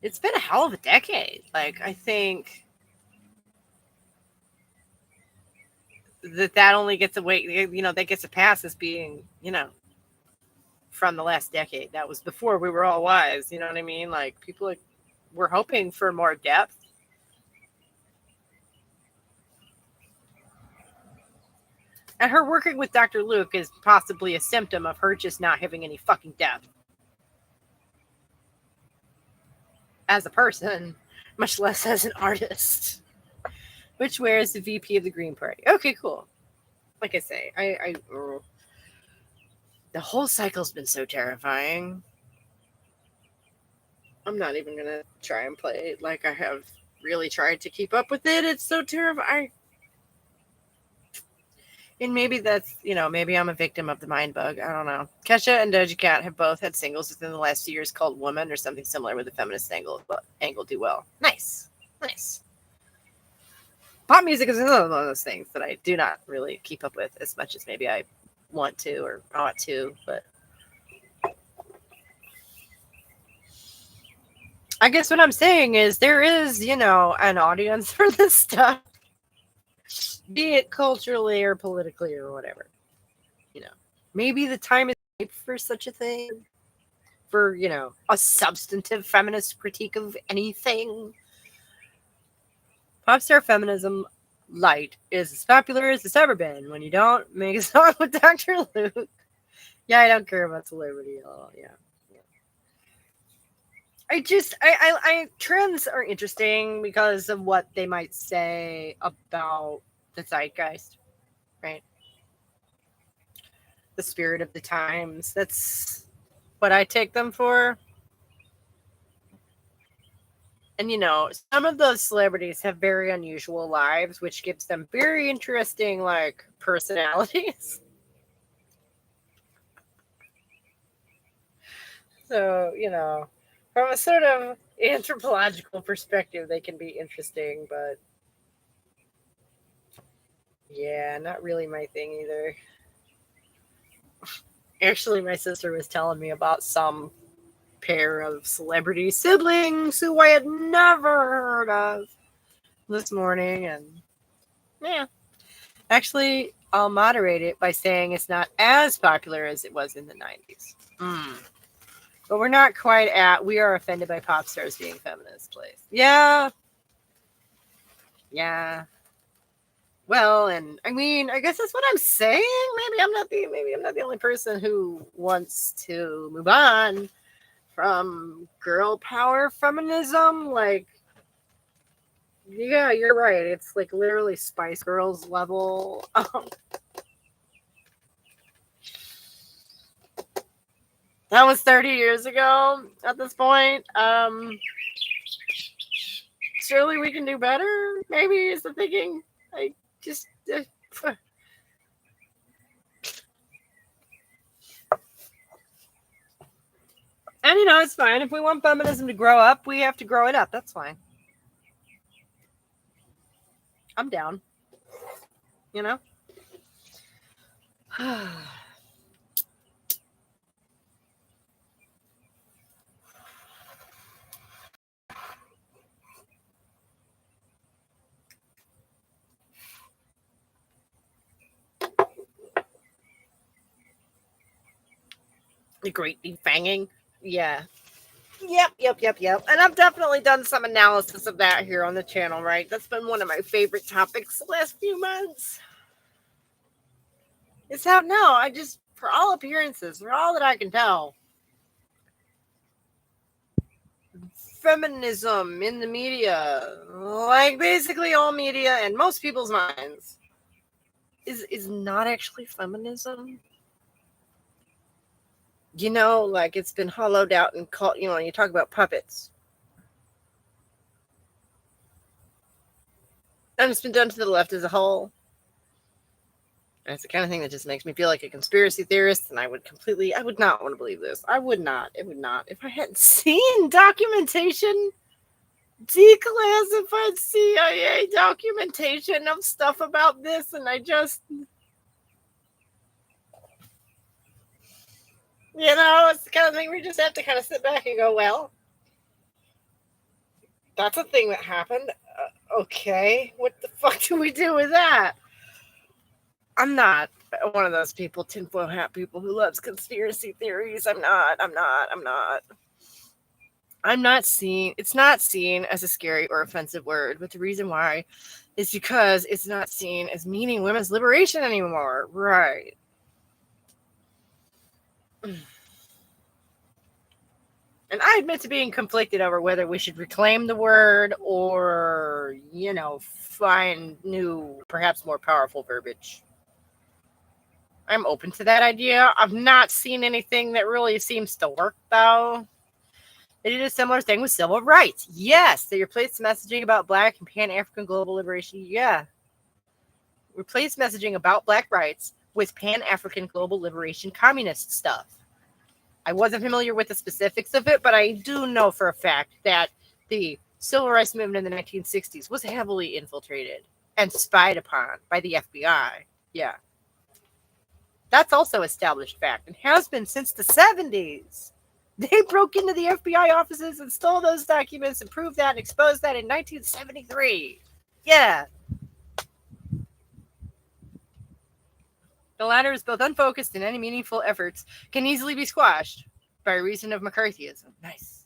It's been a hell of a decade. Like, I think that only gets away, you know, that gets a pass as being, you know, from the last decade. That was before we were all wise. You know what I mean? Like, people were hoping for more depth. And her working with Dr. Luke is possibly a symptom of her just not having any fucking depth as a person, much less as an artist. Which wears the VP of the Green Party. Okay, cool. Like I say, the whole cycle's been so terrifying. I'm not even gonna try and play it like I have really tried to keep up with it. It's so terrifying. And maybe that's, you know, maybe I'm a victim of the mind bug. I don't know. Kesha and Doja Cat have both had singles within the last 2 years called Woman or something similar with the feminist angle do well. Nice. Pop music is another one of those things that I do not really keep up with as much as maybe I want to or ought to, but I guess what I'm saying is there is, you know, an audience for this stuff, be it culturally or politically or whatever. You know, maybe the time is ripe for such a thing, for, you know, a substantive feminist critique of anything. Pop star feminism light is as popular as it's ever been. When you don't make a song with Dr. Luke. Yeah, I don't care about celebrity at all. Yeah. I trends are interesting because of what they might say about the zeitgeist, right? The spirit of the times. That's what I take them for. And, you know, some of those celebrities have very unusual lives, which gives them very interesting, like, personalities. So, you know, from a sort of anthropological perspective, they can be interesting, but yeah, not really my thing either. Actually, my sister was telling me about some pair of celebrity siblings who I had never heard of this morning, and yeah. Actually, I'll moderate it by saying it's not as popular as it was in the 90s. But we're not quite at, we are offended by pop stars being feminist place. Yeah. Well, and I mean, I guess that's what I'm saying. Maybe I'm not the only person who wants to move on from girl power feminism. Like, yeah, you're right. It's like literally Spice Girls level. That was 30 years ago at this point. Surely we can do better. Maybe is the thinking. I just. And, you know, it's fine. If we want feminism to grow up, we have to grow it up. That's fine. I'm down. You know? The great defanging. Yeah. Yep. And I've definitely done some analysis of that here on the channel, right? That's been one of my favorite topics the last few months. It's how, no, I just, for all appearances, for all that I can tell, feminism in the media, like basically all media and most people's minds, is not actually feminism. You know, like it's been hollowed out and called, you know, you talk about puppets. And it's been done to the left as a whole. And it's the kind of thing that just makes me feel like a conspiracy theorist, and I would not want to believe this. I would not. It would not. If I hadn't seen documentation, declassified CIA documentation of stuff about this, and I just, it's the kind of thing where you just have to kind of sit back and go, well, that's a thing that happened. Okay, what the fuck do we do with that? I'm not one of those people, tinfoil hat people who loves conspiracy theories. I'm not. It's not seen as a scary or offensive word, but the reason why is because it's not seen as meaning women's liberation anymore. Right. And I admit to being conflicted over whether we should reclaim the word or, find new, perhaps more powerful verbiage. I'm open to that idea. I've not seen anything that really seems to work, though. They did a similar thing with civil rights. Yes, they replaced messaging about Black and Pan-African global liberation. Yeah. Replaced messaging about Black rights with Pan-African global liberation communist stuff. I wasn't familiar with the specifics of it, but I do know for a fact that the civil rights movement in the 1960s was heavily infiltrated and spied upon by the FBI. Yeah. That's also established fact and has been since the 70s. They broke into the FBI offices and stole those documents and proved that and exposed that in 1973. Yeah. The latter is both unfocused and any meaningful efforts can easily be squashed by reason of McCarthyism. Nice.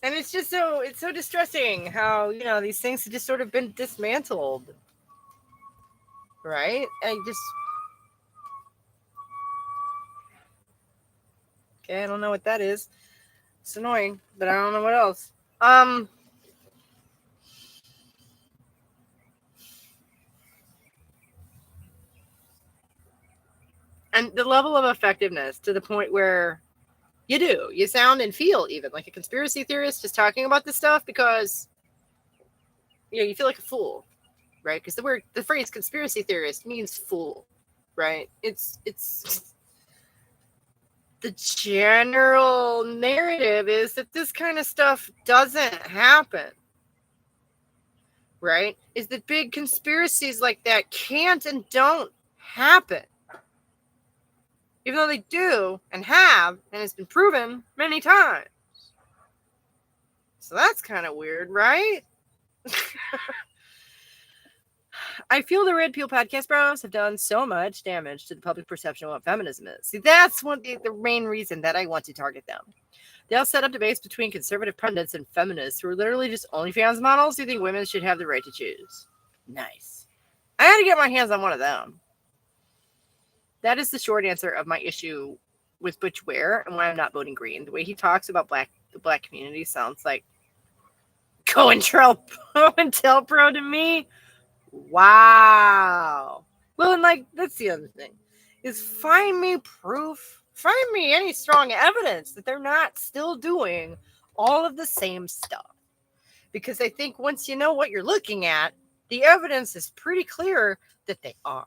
And it's so distressing how, these things have just sort of been dismantled. Right? I don't know what that is. It's annoying, but I don't know what else. And the level of effectiveness to the point where you sound and feel even like a conspiracy theorist just talking about this stuff because, you feel like a fool, right? Because the phrase conspiracy theorist means fool, right? It's the general narrative is that this kind of stuff doesn't happen, right? Is that big conspiracies like that can't and don't happen. Even though they do and have, and it's been proven many times. So that's kind of weird, right? I feel the Red Pill podcast bros have done so much damage to the public perception of what feminism is. See, that's the main reason that I want to target them. They all set up debates between conservative pundits and feminists who are literally just OnlyFans models who think women should have the right to choose. Nice. I had to get my hands on one of them. That is the short answer of my issue with Butch Ware and why I'm not voting green. The way he talks about the black community sounds like COINTELPRO to me. Wow. Well, and that's the other thing is find me proof, find me any strong evidence that they're not still doing all of the same stuff. Because I think once you know what you're looking at, the evidence is pretty clear that they are.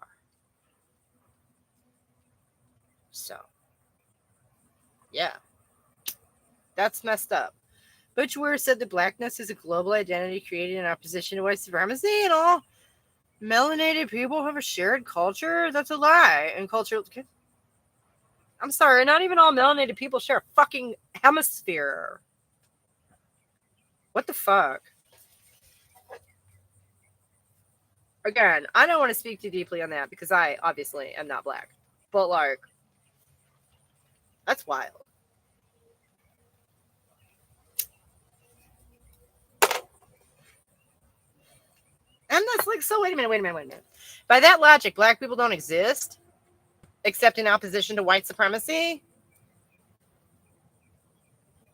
So, yeah, that's messed up. Butch Ware said that blackness is a global identity created in opposition to white supremacy and all melanated people have a shared culture. That's a lie. And cultural... I'm sorry, not even all melanated people share a fucking hemisphere. What the fuck? Again, I don't want to speak too deeply on that because I obviously am not black. But like, that's wild. And that's like, so wait a minute. By that logic, black people don't exist except in opposition to white supremacy.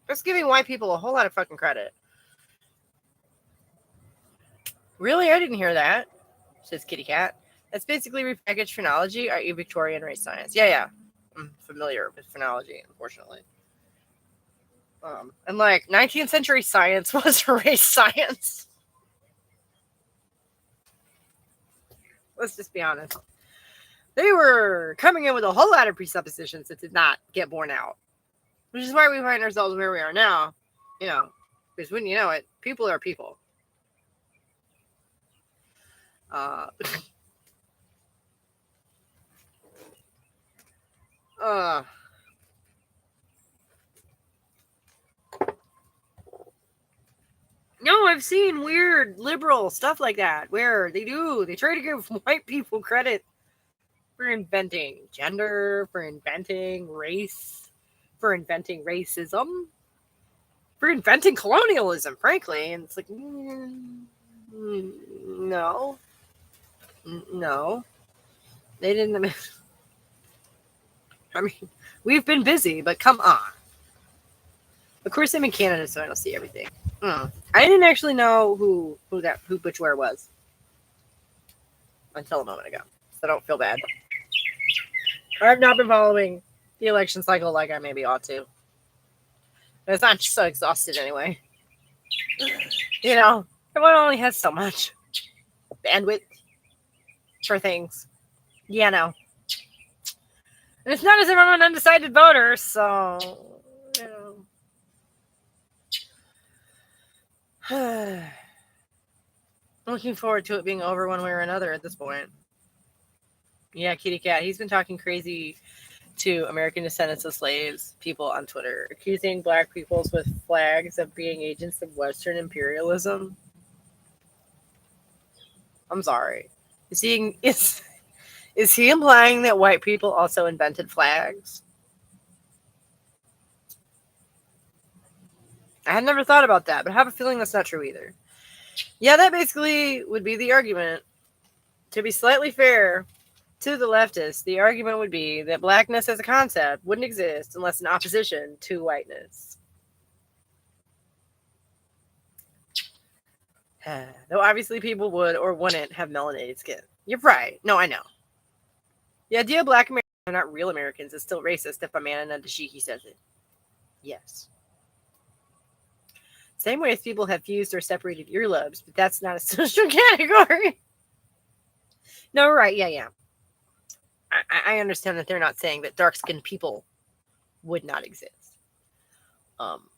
That's giving white people a whole lot of fucking credit. Really? I didn't hear that, says Kitty Cat. That's basically repackaged phrenology, i.e. Victorian race science. Yeah. I'm familiar with phrenology, unfortunately. And like 19th century science was race science. Let's just be honest. They were coming in with a whole lot of presuppositions that did not get borne out. Which is why we find ourselves where we are now. You know, because when you know it, people are people. No, I've seen weird liberal stuff like that where they try to give white people credit for inventing gender, for inventing race, for inventing racism, for inventing colonialism, frankly. And it's like, no. They didn't. I mean, we've been busy, but come on. Of course, I'm in Canada, so I don't see everything. I didn't actually know who Butch Ware was until a moment ago, so I don't feel bad. I've not been following the election cycle like I maybe ought to. But it's not so exhausted anyway. You know, everyone only has so much bandwidth for things. Yeah, no. And it's not as if I'm an undecided voter, so, you know. Looking forward to it being over one way or another at this point. Yeah, Kitty Cat. He's been talking crazy to American descendants of slaves people on Twitter, accusing black peoples with flags of being agents of Western imperialism. I'm sorry. Is he implying that white people also invented flags? I had never thought about that, but I have a feeling that's not true either. Yeah, that basically would be the argument. To be slightly fair to the leftists, the argument would be that blackness as a concept wouldn't exist unless in opposition to whiteness. Though obviously people would or wouldn't have melanated skin. You're right. No, I know. The idea of black Americans are not real Americans is still racist if a man in a dashiki says it. Yes. Same way as people have fused or separated earlobes, but that's not a social category. No, right. Yeah. I understand that they're not saying that dark-skinned people would not exist.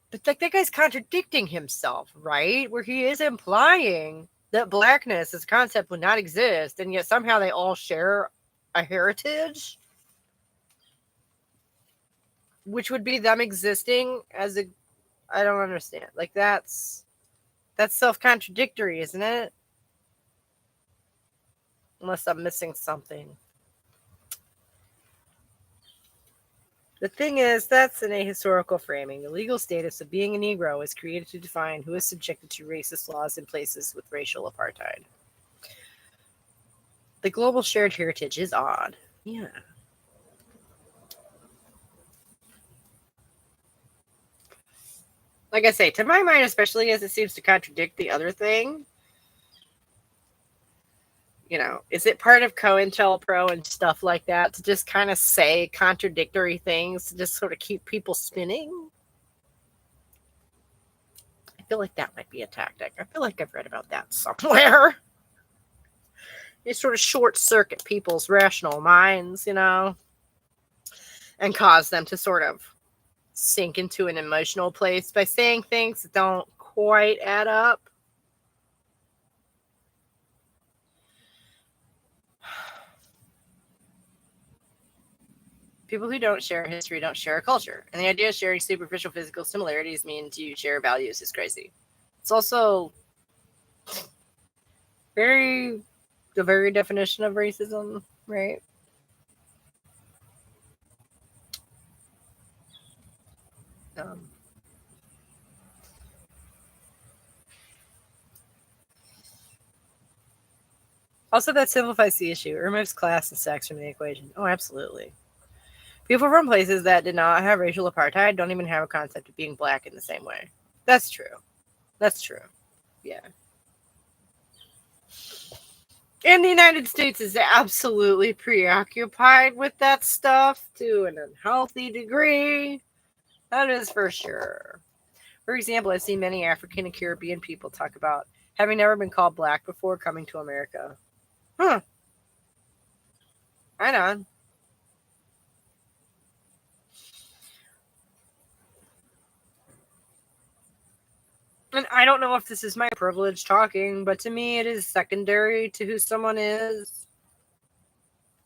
But like that guy's contradicting himself, right? Where he is implying that blackness as a concept would not exist, and yet somehow they all share a heritage, which would be them existing as a. I don't understand. Like that's self-contradictory, isn't it? Unless I'm missing something. The thing is, that's in a historical framing. The legal status of being a Negro is created to define who is subjected to racist laws in places with racial apartheid. The global shared heritage is odd. Yeah. Like I say, to my mind, especially as it seems to contradict the other thing, you know, is it part of COINTELPRO and stuff like that to just kind of say contradictory things to just sort of keep people spinning? I feel like that might be a tactic. I feel like I've read about that somewhere. You sort of short circuit people's rational minds, you know, and cause them to sort of sink into an emotional place by saying things that don't quite add up. People who don't share history don't share a culture. And the idea of sharing superficial physical similarities means you share values is crazy. It's also the very definition of racism, right? Um, Also, that simplifies the issue. It removes class and sex from the equation. Oh, absolutely. People from places that did not have racial apartheid don't even have a concept of being black in the same way. That's true. That's true. Yeah. And the United States is absolutely preoccupied with that stuff to an unhealthy degree. That is for sure. For example, I've seen many African and Caribbean people talk about having never been called black before coming to America. Huh. Right on. And I don't know if this is my privilege talking, but to me, it is secondary to who someone is.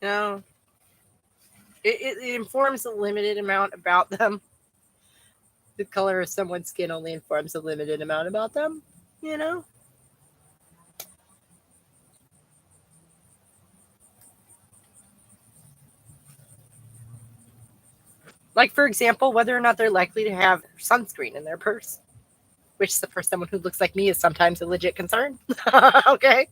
You know, it informs a limited amount about them. The color of someone's skin only informs a limited amount about them. You know? Like, for example, whether or not they're likely to have sunscreen in their purse, which for someone who looks like me is sometimes a legit concern. Okay.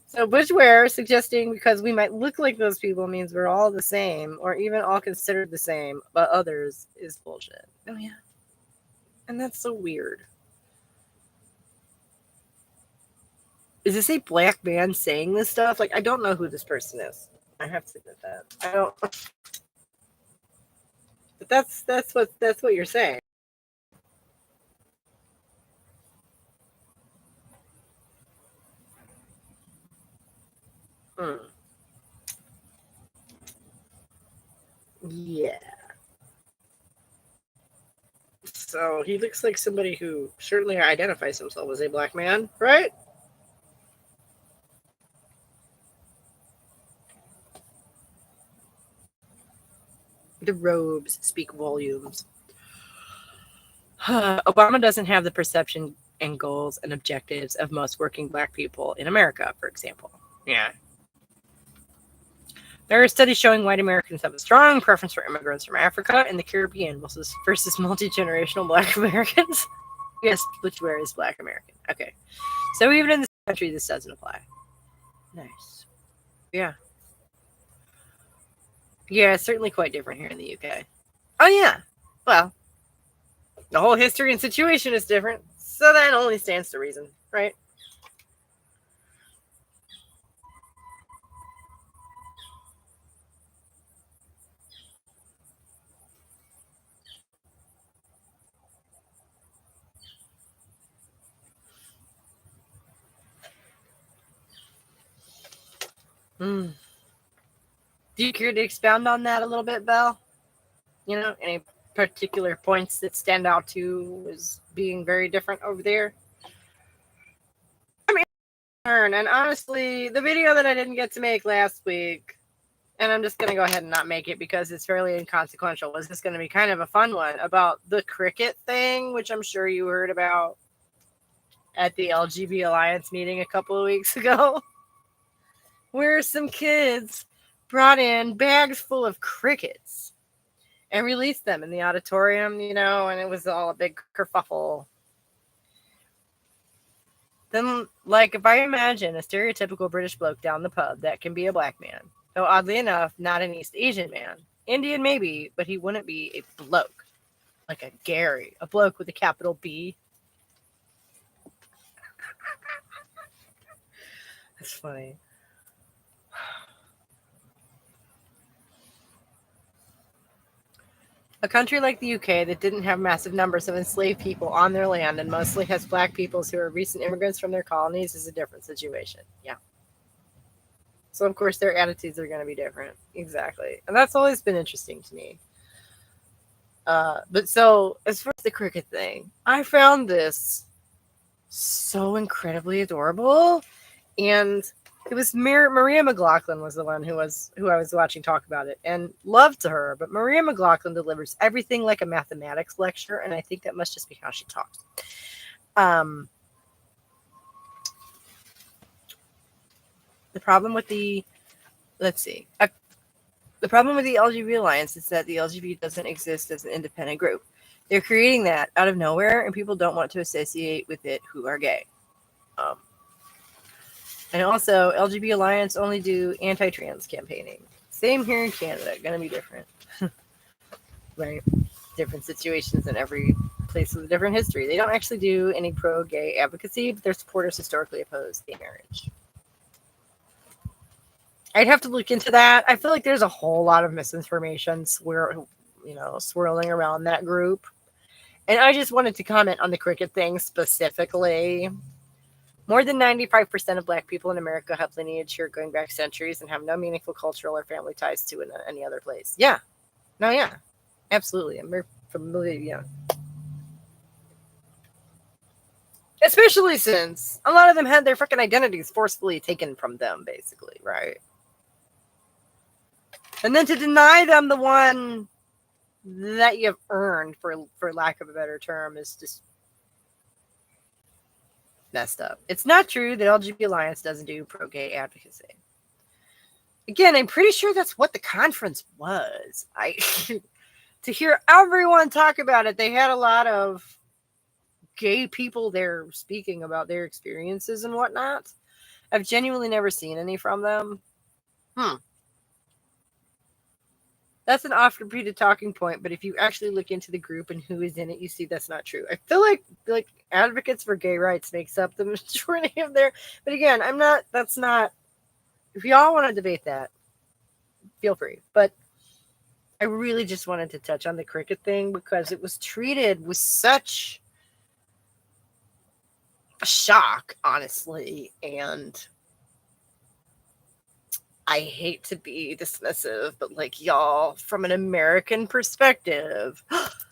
So Bushware suggesting because we might look like those people means we're all the same, or even all considered the same, but others is bullshit. Oh yeah. And that's so weird. Is this a black man saying this stuff? Like, I don't know who this person is. I have to admit that. I don't. But that's what you're saying. Hmm. Yeah. So he looks like somebody who certainly identifies himself as a black man, right? The robes speak volumes. Obama doesn't have the perception and goals and objectives of most working black people in America, for example. Yeah. There are studies showing white Americans have a strong preference for immigrants from Africa and the Caribbean versus multi-generational black Americans. Yes, which where is black American. Okay. So even in this country, this doesn't apply. Nice. Yeah. Yeah, it's certainly quite different here in the UK. Oh, yeah. Well, the whole history and situation is different. So that only stands to reason, right? Mm. Do you care to expound on that a little bit, Belle? You know, any particular points that stand out to you as being very different over there? I mean, and honestly, the video that I didn't get to make last week, and I'm just going to go ahead and not make it because it's fairly inconsequential, was just going to be kind of a fun one about the cricket thing, which I'm sure you heard about at the LGB Alliance meeting a couple of weeks ago, where some kids brought in bags full of crickets and released them in the auditorium, you know, and it was all a big kerfuffle. Then, like, if I imagine a stereotypical British bloke down the pub, that can be a black man. Though, oddly enough, not an East Asian man. Indian, maybe, but he wouldn't be a bloke. Like a Gary, a bloke with a capital B. That's funny. A country like the UK that didn't have massive numbers of enslaved people on their land and mostly has black peoples who are recent immigrants from their colonies is a different situation. Yeah. So, of course, their attitudes are going to be different. Exactly. And that's always been interesting to me. But so, as far as the cricket thing, I found this so incredibly adorable. And it was Maria McLaughlin was the one who I was watching talk about it, and love to her. But Maria McLaughlin delivers everything like a mathematics lecture, and I think that must just be how she talks. The problem with the the problem with the LGBT Alliance is that the LGBT doesn't exist as an independent group. They're creating that out of nowhere, and people don't want to associate with it who are gay. And also, LGBT Alliance only do anti-trans campaigning. Same here in Canada. Gonna be different. Right? Different situations in every place with a different history. They don't actually do any pro-gay advocacy, but their supporters historically oppose gay marriage. I'd have to look into that. I feel like there's a whole lot of misinformation swirling around that group. And I just wanted to comment on the cricket thing specifically. More than 95% of Black people in America have lineage here going back centuries and have no meaningful cultural or family ties to any other place. Yeah. No, yeah. Absolutely. I'm very familiar, yeah. Especially since a lot of them had their freaking identities forcefully taken from them, basically, right? And then to deny them the one that you've earned, for lack of a better term, is just messed up. It's not true that LGBT Alliance doesn't do pro-gay advocacy. Again, I'm pretty sure that's what the conference was. To hear everyone talk about it, they had a lot of gay people there speaking about their experiences and whatnot. I've genuinely never seen any from them. That's an oft repeated talking point, but if you actually look into the group and who is in it, you see that's not true. I feel like advocates for gay rights makes up the majority of their, but again, that's not, if y'all want to debate that, feel free. But I really just wanted to touch on the cricket thing because it was treated with such a shock, honestly, and I hate to be dismissive, but like, y'all, from an American perspective,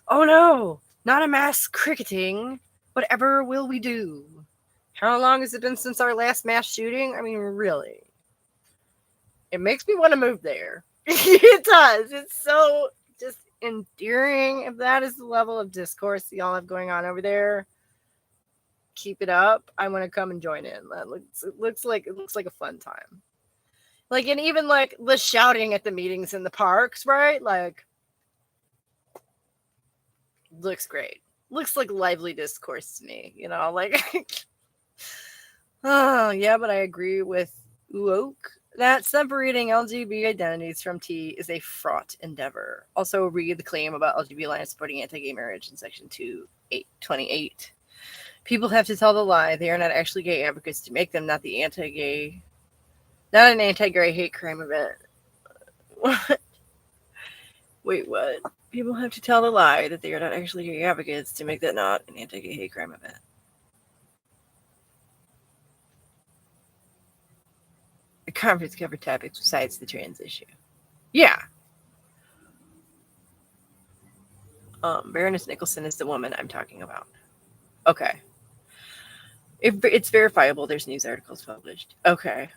oh no, not a mass cricketing. Whatever will we do? How long has it been since our last mass shooting? I mean, really. It makes me want to move there. It does. It's so just endearing. If that is the level of discourse y'all have going on over there, keep it up. I want to come and join in. It looks like a fun time. Like, and even like the shouting at the meetings in the parks, right? Like, looks great. Looks like lively discourse to me, like, oh, yeah, but I agree with Uok that separating LGBT identities from T is a fraught endeavor. Also, read the claim about LGBT Alliance supporting anti-gay marriage in Section 228. People have to tell the lie. They are not actually gay advocates to make them not an anti-gay hate crime event. What? Wait, what? People have to tell the lie that they are not actually gay advocates to make that not an anti-gay hate crime event. The conference covered topics besides the trans issue. Yeah. Baroness Nicholson is the woman I'm talking about. Okay. It's verifiable. There's news articles published. Okay.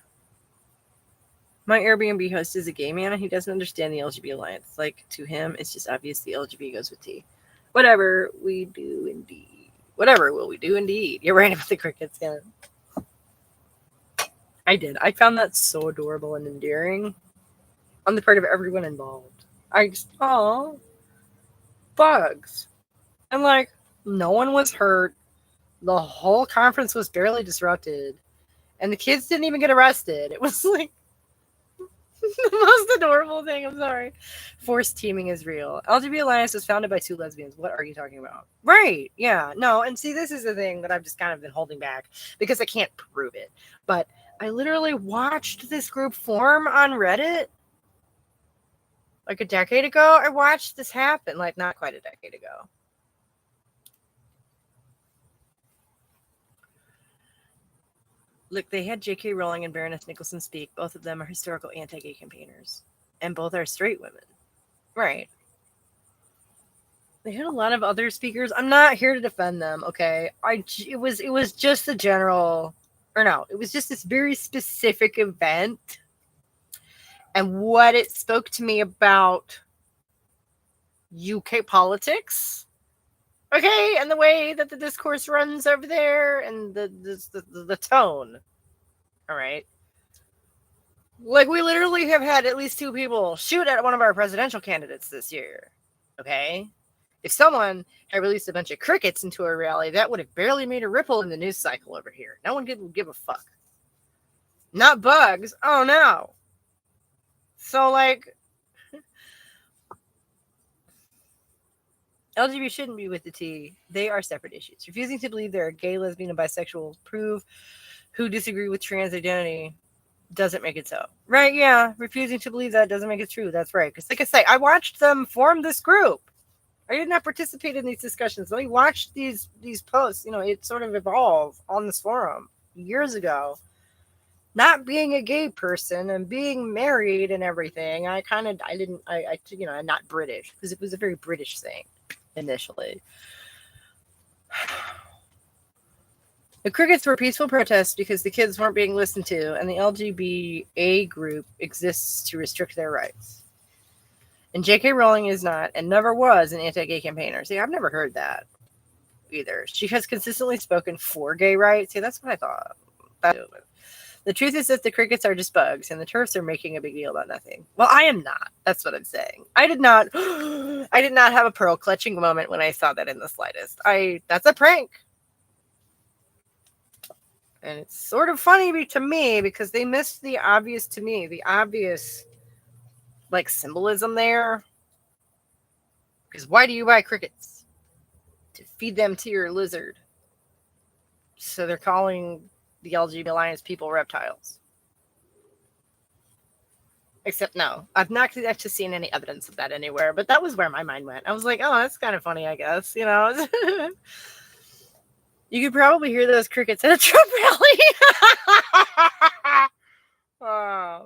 My Airbnb host is a gay man and he doesn't understand the LGBT Alliance. Like, to him, it's just obvious the LGBT goes with T. Whatever we do indeed. Whatever will we do indeed. You're right about the crickets, yeah. I did. I found that so adorable and endearing on the part of everyone involved. Bugs. And like, no one was hurt. The whole conference was barely disrupted. And the kids didn't even get arrested. It was like the most adorable thing. I'm sorry. Forced teaming is real. LGBT Alliance was founded by 2 lesbians. What are you talking about? Right. Yeah. No. And see, this is the thing that I've just kind of been holding back because I can't prove it. But I literally watched this group form on Reddit like a decade ago. I watched this happen, like not quite a decade ago. Look, they had J.K. Rowling and Baroness Nicholson speak. Both of them are historical anti-gay campaigners. And both are straight women. Right. They had a lot of other speakers. I'm not here to defend them, okay? It was just a general, or no, it was just this very specific event. And what it spoke to me about UK politics. Okay, and the way that the discourse runs over there and the tone. All right. Like, we literally have had at least 2 people shoot at one of our presidential candidates this year. Okay? If someone had released a bunch of crickets into a rally, that would have barely made a ripple in the news cycle over here. No one would give a fuck. Not bugs. Oh, no. So, like, LGBT shouldn't be with the T. They are separate issues. Refusing to believe they're gay, lesbian, and bisexual prove who disagree with trans identity doesn't make it so. Right, yeah. Refusing to believe that doesn't make it true. That's right. Because, like I say, I watched them form this group. I did not participate in these discussions. Let me watch these posts. You know, it sort of evolved on this forum years ago. Not being a gay person and being married and everything, I'm not British, because it was a very British thing initially. The crickets were peaceful protests because the kids weren't being listened to, and the LGBA group exists to restrict their rights. And J.K. Rowling is not, and never was, an anti-gay campaigner. See, I've never heard that either. She has consistently spoken for gay rights. See, that's what I thought. The truth is that the crickets are just bugs, and the turfs are making a big deal about nothing. Well, I am not. That's what I'm saying. I did not have a pearl clutching moment when I saw that in the slightest. That's a prank. And it's sort of funny to me because they missed the obvious like symbolism there. Because why do you buy crickets? To feed them to your lizard. So they're calling the LGBT Alliance people reptiles. Except no, I've not actually seen any evidence of that anywhere, but that was where my mind went. I was like, oh, that's kind of funny, I guess, you know. You could probably hear those crickets at a Trump rally.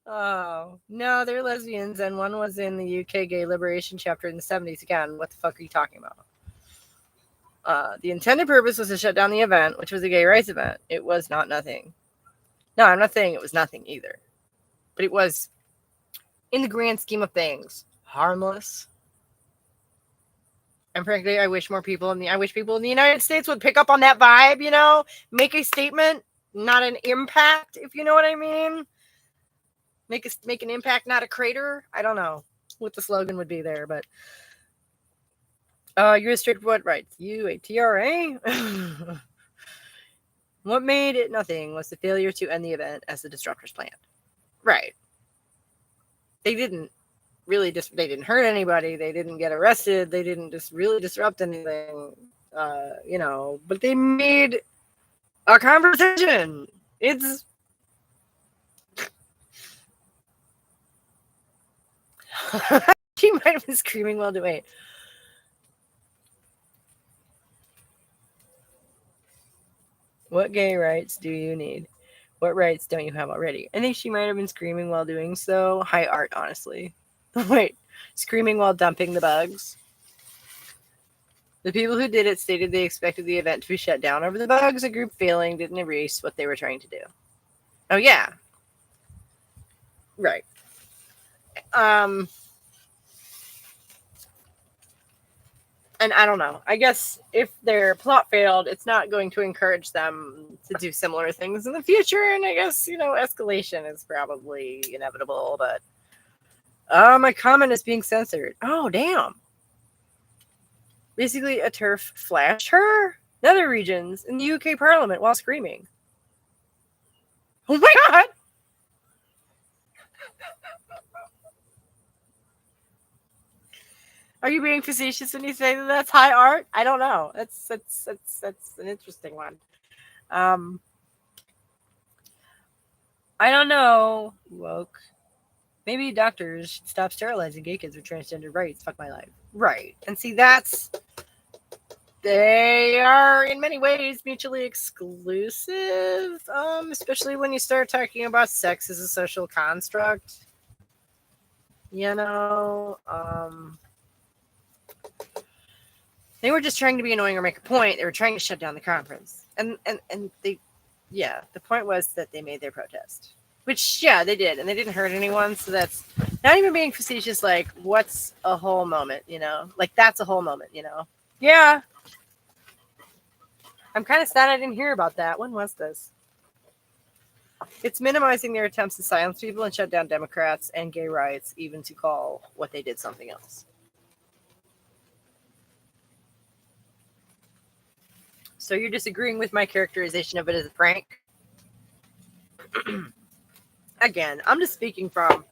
Oh, no, they're lesbians, and one was in the UK gay liberation chapter in the 70s. Again, what the fuck are you talking about? The intended purpose was to shut down the event, which was a gay rights event. It was not nothing. No, I'm not saying it was nothing either. But it was, in the grand scheme of things, harmless. And frankly, I wish people in the United States would pick up on that vibe, you know? Make a statement, not an impact, if you know what I mean. Make an impact, not a crater. I don't know what the slogan would be there, but you restrict what rights? You a TRA? What made it nothing was the failure to end the event as the disruptors planned. Right. They didn't they didn't hurt anybody. They didn't get arrested. They didn't just really disrupt anything, you know, but they made a conversation. She might have been screaming while doing it. What gay rights do you need? What rights don't you have already? I think she might have been screaming while doing so. High art, honestly. Wait, screaming while dumping the bugs? The people who did it stated they expected the event to be shut down over the bugs. A group failing didn't erase what they were trying to do. Oh, yeah. Right. And I don't know. I guess if their plot failed, it's not going to encourage them to do similar things in the future. And I guess, you know, escalation is probably inevitable. But my comment is being censored. Oh, damn. Basically, a turf flashed her nether regions in the UK Parliament while screaming. Oh my god! Are you being facetious when you say that that's high art? I don't know. That's an interesting one. I don't know. Woke. Maybe doctors should stop sterilizing gay kids with transgender rights. Fuck my life. Right. And see, they are in many ways mutually exclusive, especially when you start talking about sex as a social construct. You know, they were just trying to be annoying or make a point. They were trying to shut down the conference. And the point was that they made their protest. Which, yeah, they did. And they didn't hurt anyone. So that's not even being facetious. Like, what's a whole moment, you know? Like, that's a whole moment, you know? Yeah. I'm kind of sad I didn't hear about that. When was this? It's minimizing their attempts to silence people and shut down Democrats and gay rights, even to call what they did something else. So you're disagreeing with my characterization of it as a prank? Again, I'm just speaking from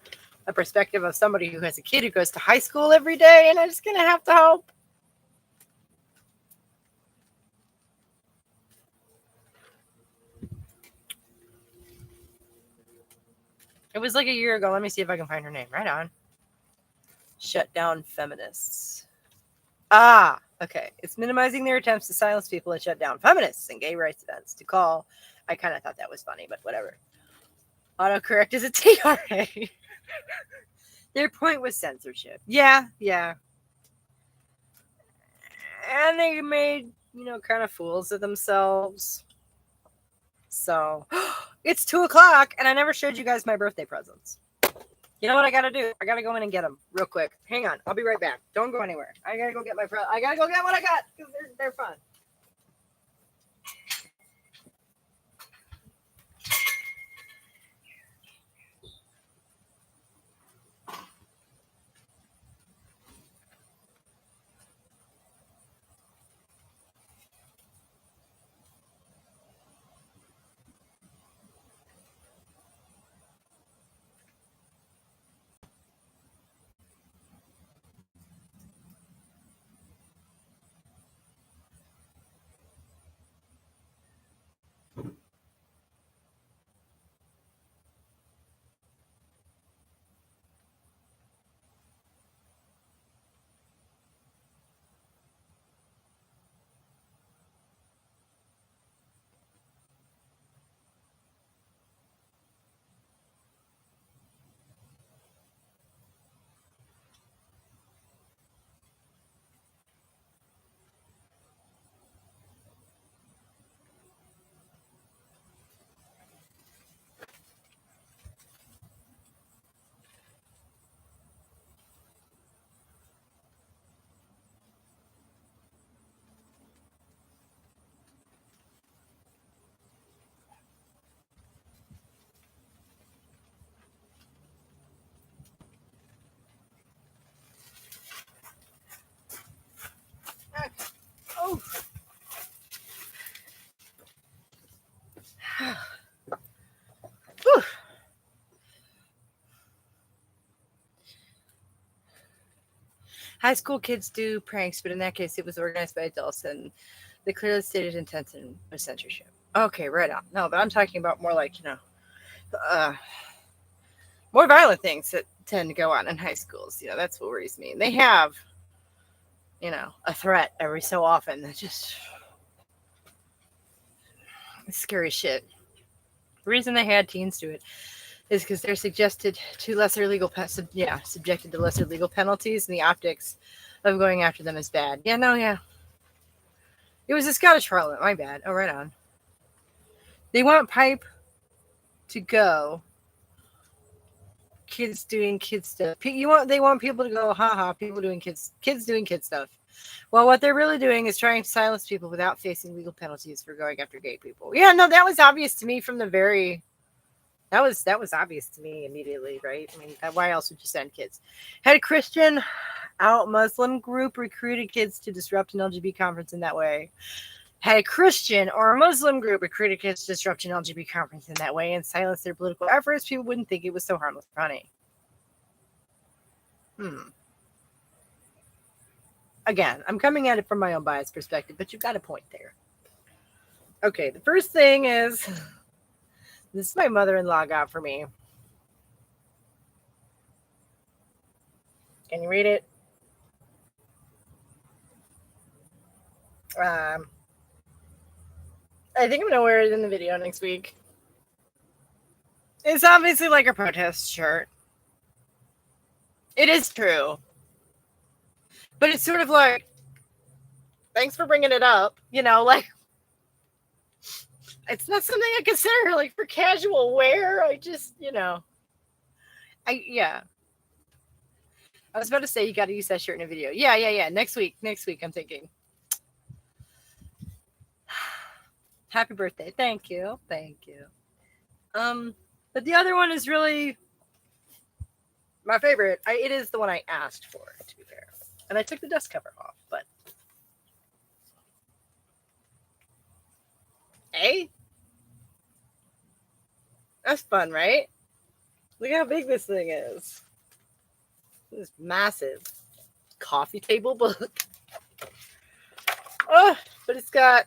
a perspective of somebody who has a kid who goes to high school every day, and I'm just going to have to hope. It was like a year ago. Let me see if I can find her name. Right on. Shut down feminists. Ah, okay. It's minimizing their attempts to silence people and shut down feminists and gay rights events to call. I kind of thought that was funny, but whatever. Autocorrect is a TRA. Their point was censorship. Yeah. And they made, kind of fools of themselves. So, it's 2:00, and I never showed you guys my birthday presents. You know what I gotta do? I gotta go in and get them real quick. Hang on, I'll be right back. Don't go anywhere. I gotta go get I gotta go get what I got because they're fun. Oh. High school kids do pranks, but in that case, it was organized by adults, and the clearly stated intention was censorship. Okay, right on. No, but I'm talking about more like, more violent things that tend to go on in high schools. That's what worries me. And they have, a threat every so often that just scary shit. The reason they had teens do it is because they're subjected to lesser legal penalties, and the optics of going after them is bad. Yeah. It was a Scottish Parliament. My bad. Oh, right on. They want pipe to go. Kids doing kid stuff. They want people to go, haha, people doing kids doing kid stuff. Well, what they're really doing is trying to silence people without facing legal penalties for going after gay people. Yeah, no, that was obvious to me from the very. That was obvious to me immediately, right? I mean, why else would you send kids? Had a Christian out Muslim group recruited kids to disrupt an LGBT conference in that way. Had a Christian or a Muslim group recruited kids to disrupt an LGBT conference in that way and silence their political efforts, people wouldn't think it was so harmless funny. Again, I'm coming at it from my own biased perspective, but you've got a point there. Okay, the first thing is, this is my mother-in-law got for me. Can you read it? I think I'm going to wear it in the video next week. It's obviously like a protest shirt. It is true. But it's sort of like, thanks for bringing it up. Like, it's not something I consider like for casual wear. I just, yeah. I was about to say you got to use that shirt in a video. Yeah. Next week, I'm thinking. Happy birthday. Thank you. But the other one is really my favorite. It is the one I asked for, to be fair. And I took the dust cover off, but hey, that's fun, right? Look how big this thing is. This massive coffee table book. Oh, but it's got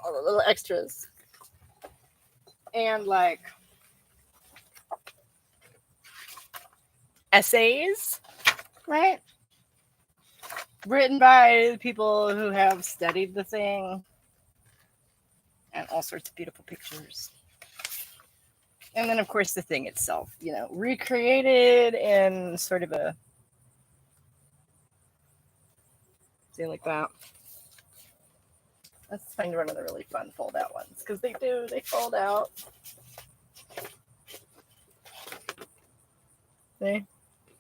all the little extras. And like essays, right? Written by people who have studied the thing. And all sorts of beautiful pictures. And then, of course, the thing itself, recreated in sort of a thing like that. Let's find one of the really fun fold-out ones, because they fold out. See?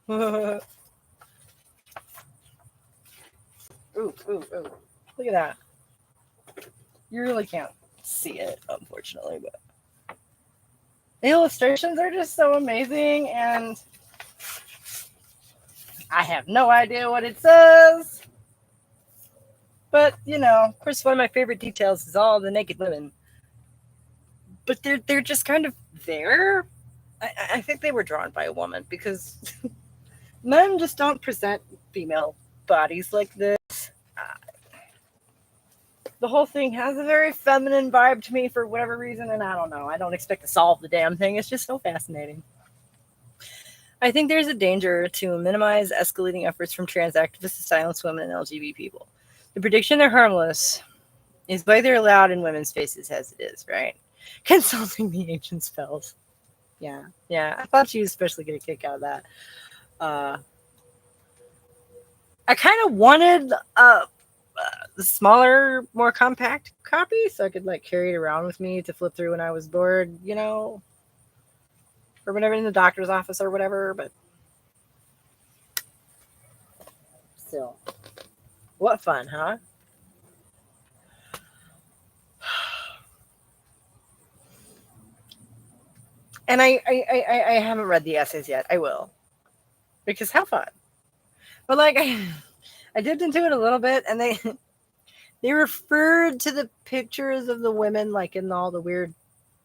Ooh. Look at that. You really can't see it, unfortunately, but the illustrations are just so amazing, and I have no idea what it says. But, of course, one of my favorite details is all the naked women. But they're just kind of there. I think they were drawn by a woman, because men just don't present female bodies like this. The whole thing has a very feminine vibe to me for whatever reason, and I don't know. I don't expect to solve the damn thing. It's just so fascinating. I think there's a danger to minimize escalating efforts from trans activists to silence women and LGBT people. The prediction they're harmless is why they're loud in women's faces as it is, right? Consulting the ancient spells. Yeah. I thought you especially get a kick out of that. I kind of wanted the smaller, more compact copy so I could carry it around with me to flip through when I was bored, or whenever in the doctor's office or whatever, but still. What fun, huh? And I haven't read the essays yet. I will. Because how fun. But I dipped into it a little bit, and they referred to the pictures of the women in all the weird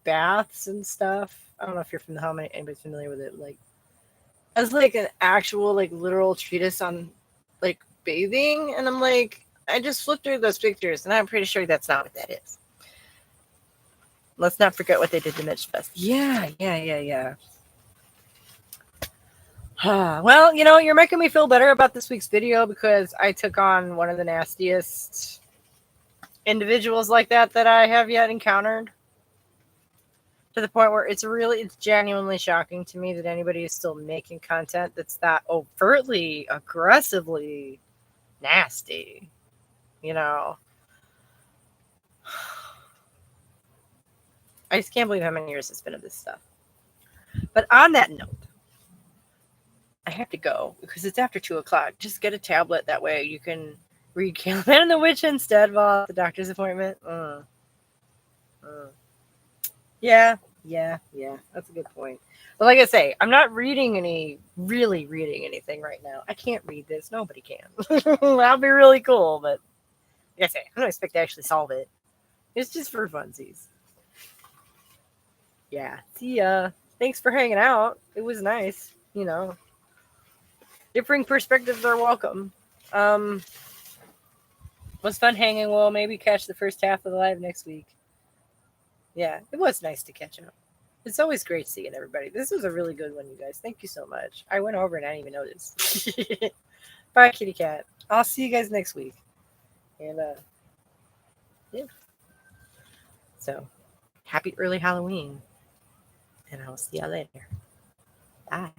baths and stuff. I don't know if you're from anybody's familiar with it, as an actual literal treatise on bathing, and I'm I just flipped through those pictures, and I'm pretty sure that's not what that is. Let's not forget what they did to Mitch Best. Yeah. Well, you're making me feel better about this week's video, because I took on one of the nastiest individuals like that I have yet encountered. To the point where it's genuinely shocking to me that anybody is still making content that's that overtly, aggressively nasty. I just can't believe how many years it's been of this stuff. But on that note, I have to go because it's after 2:00. Just get a tablet. That way you can read Calumet and the Witch instead while at the doctor's appointment. Yeah. That's a good point. But like I say, I'm not reading anything right now. I can't read this. Nobody can. That'll be really cool. But like I say, I don't expect to actually solve it. It's just for funsies. Yeah. See ya. Thanks for hanging out. It was nice. Differing perspectives are welcome. Was fun hanging. We'll maybe catch the first half of the live next week. Yeah, it was nice to catch up. It's always great seeing everybody. This was a really good one, you guys. Thank you so much. I went over and I didn't even notice. Bye, kitty cat. I'll see you guys next week. And, yeah. So, happy early Halloween. And I'll see y'all later. Bye.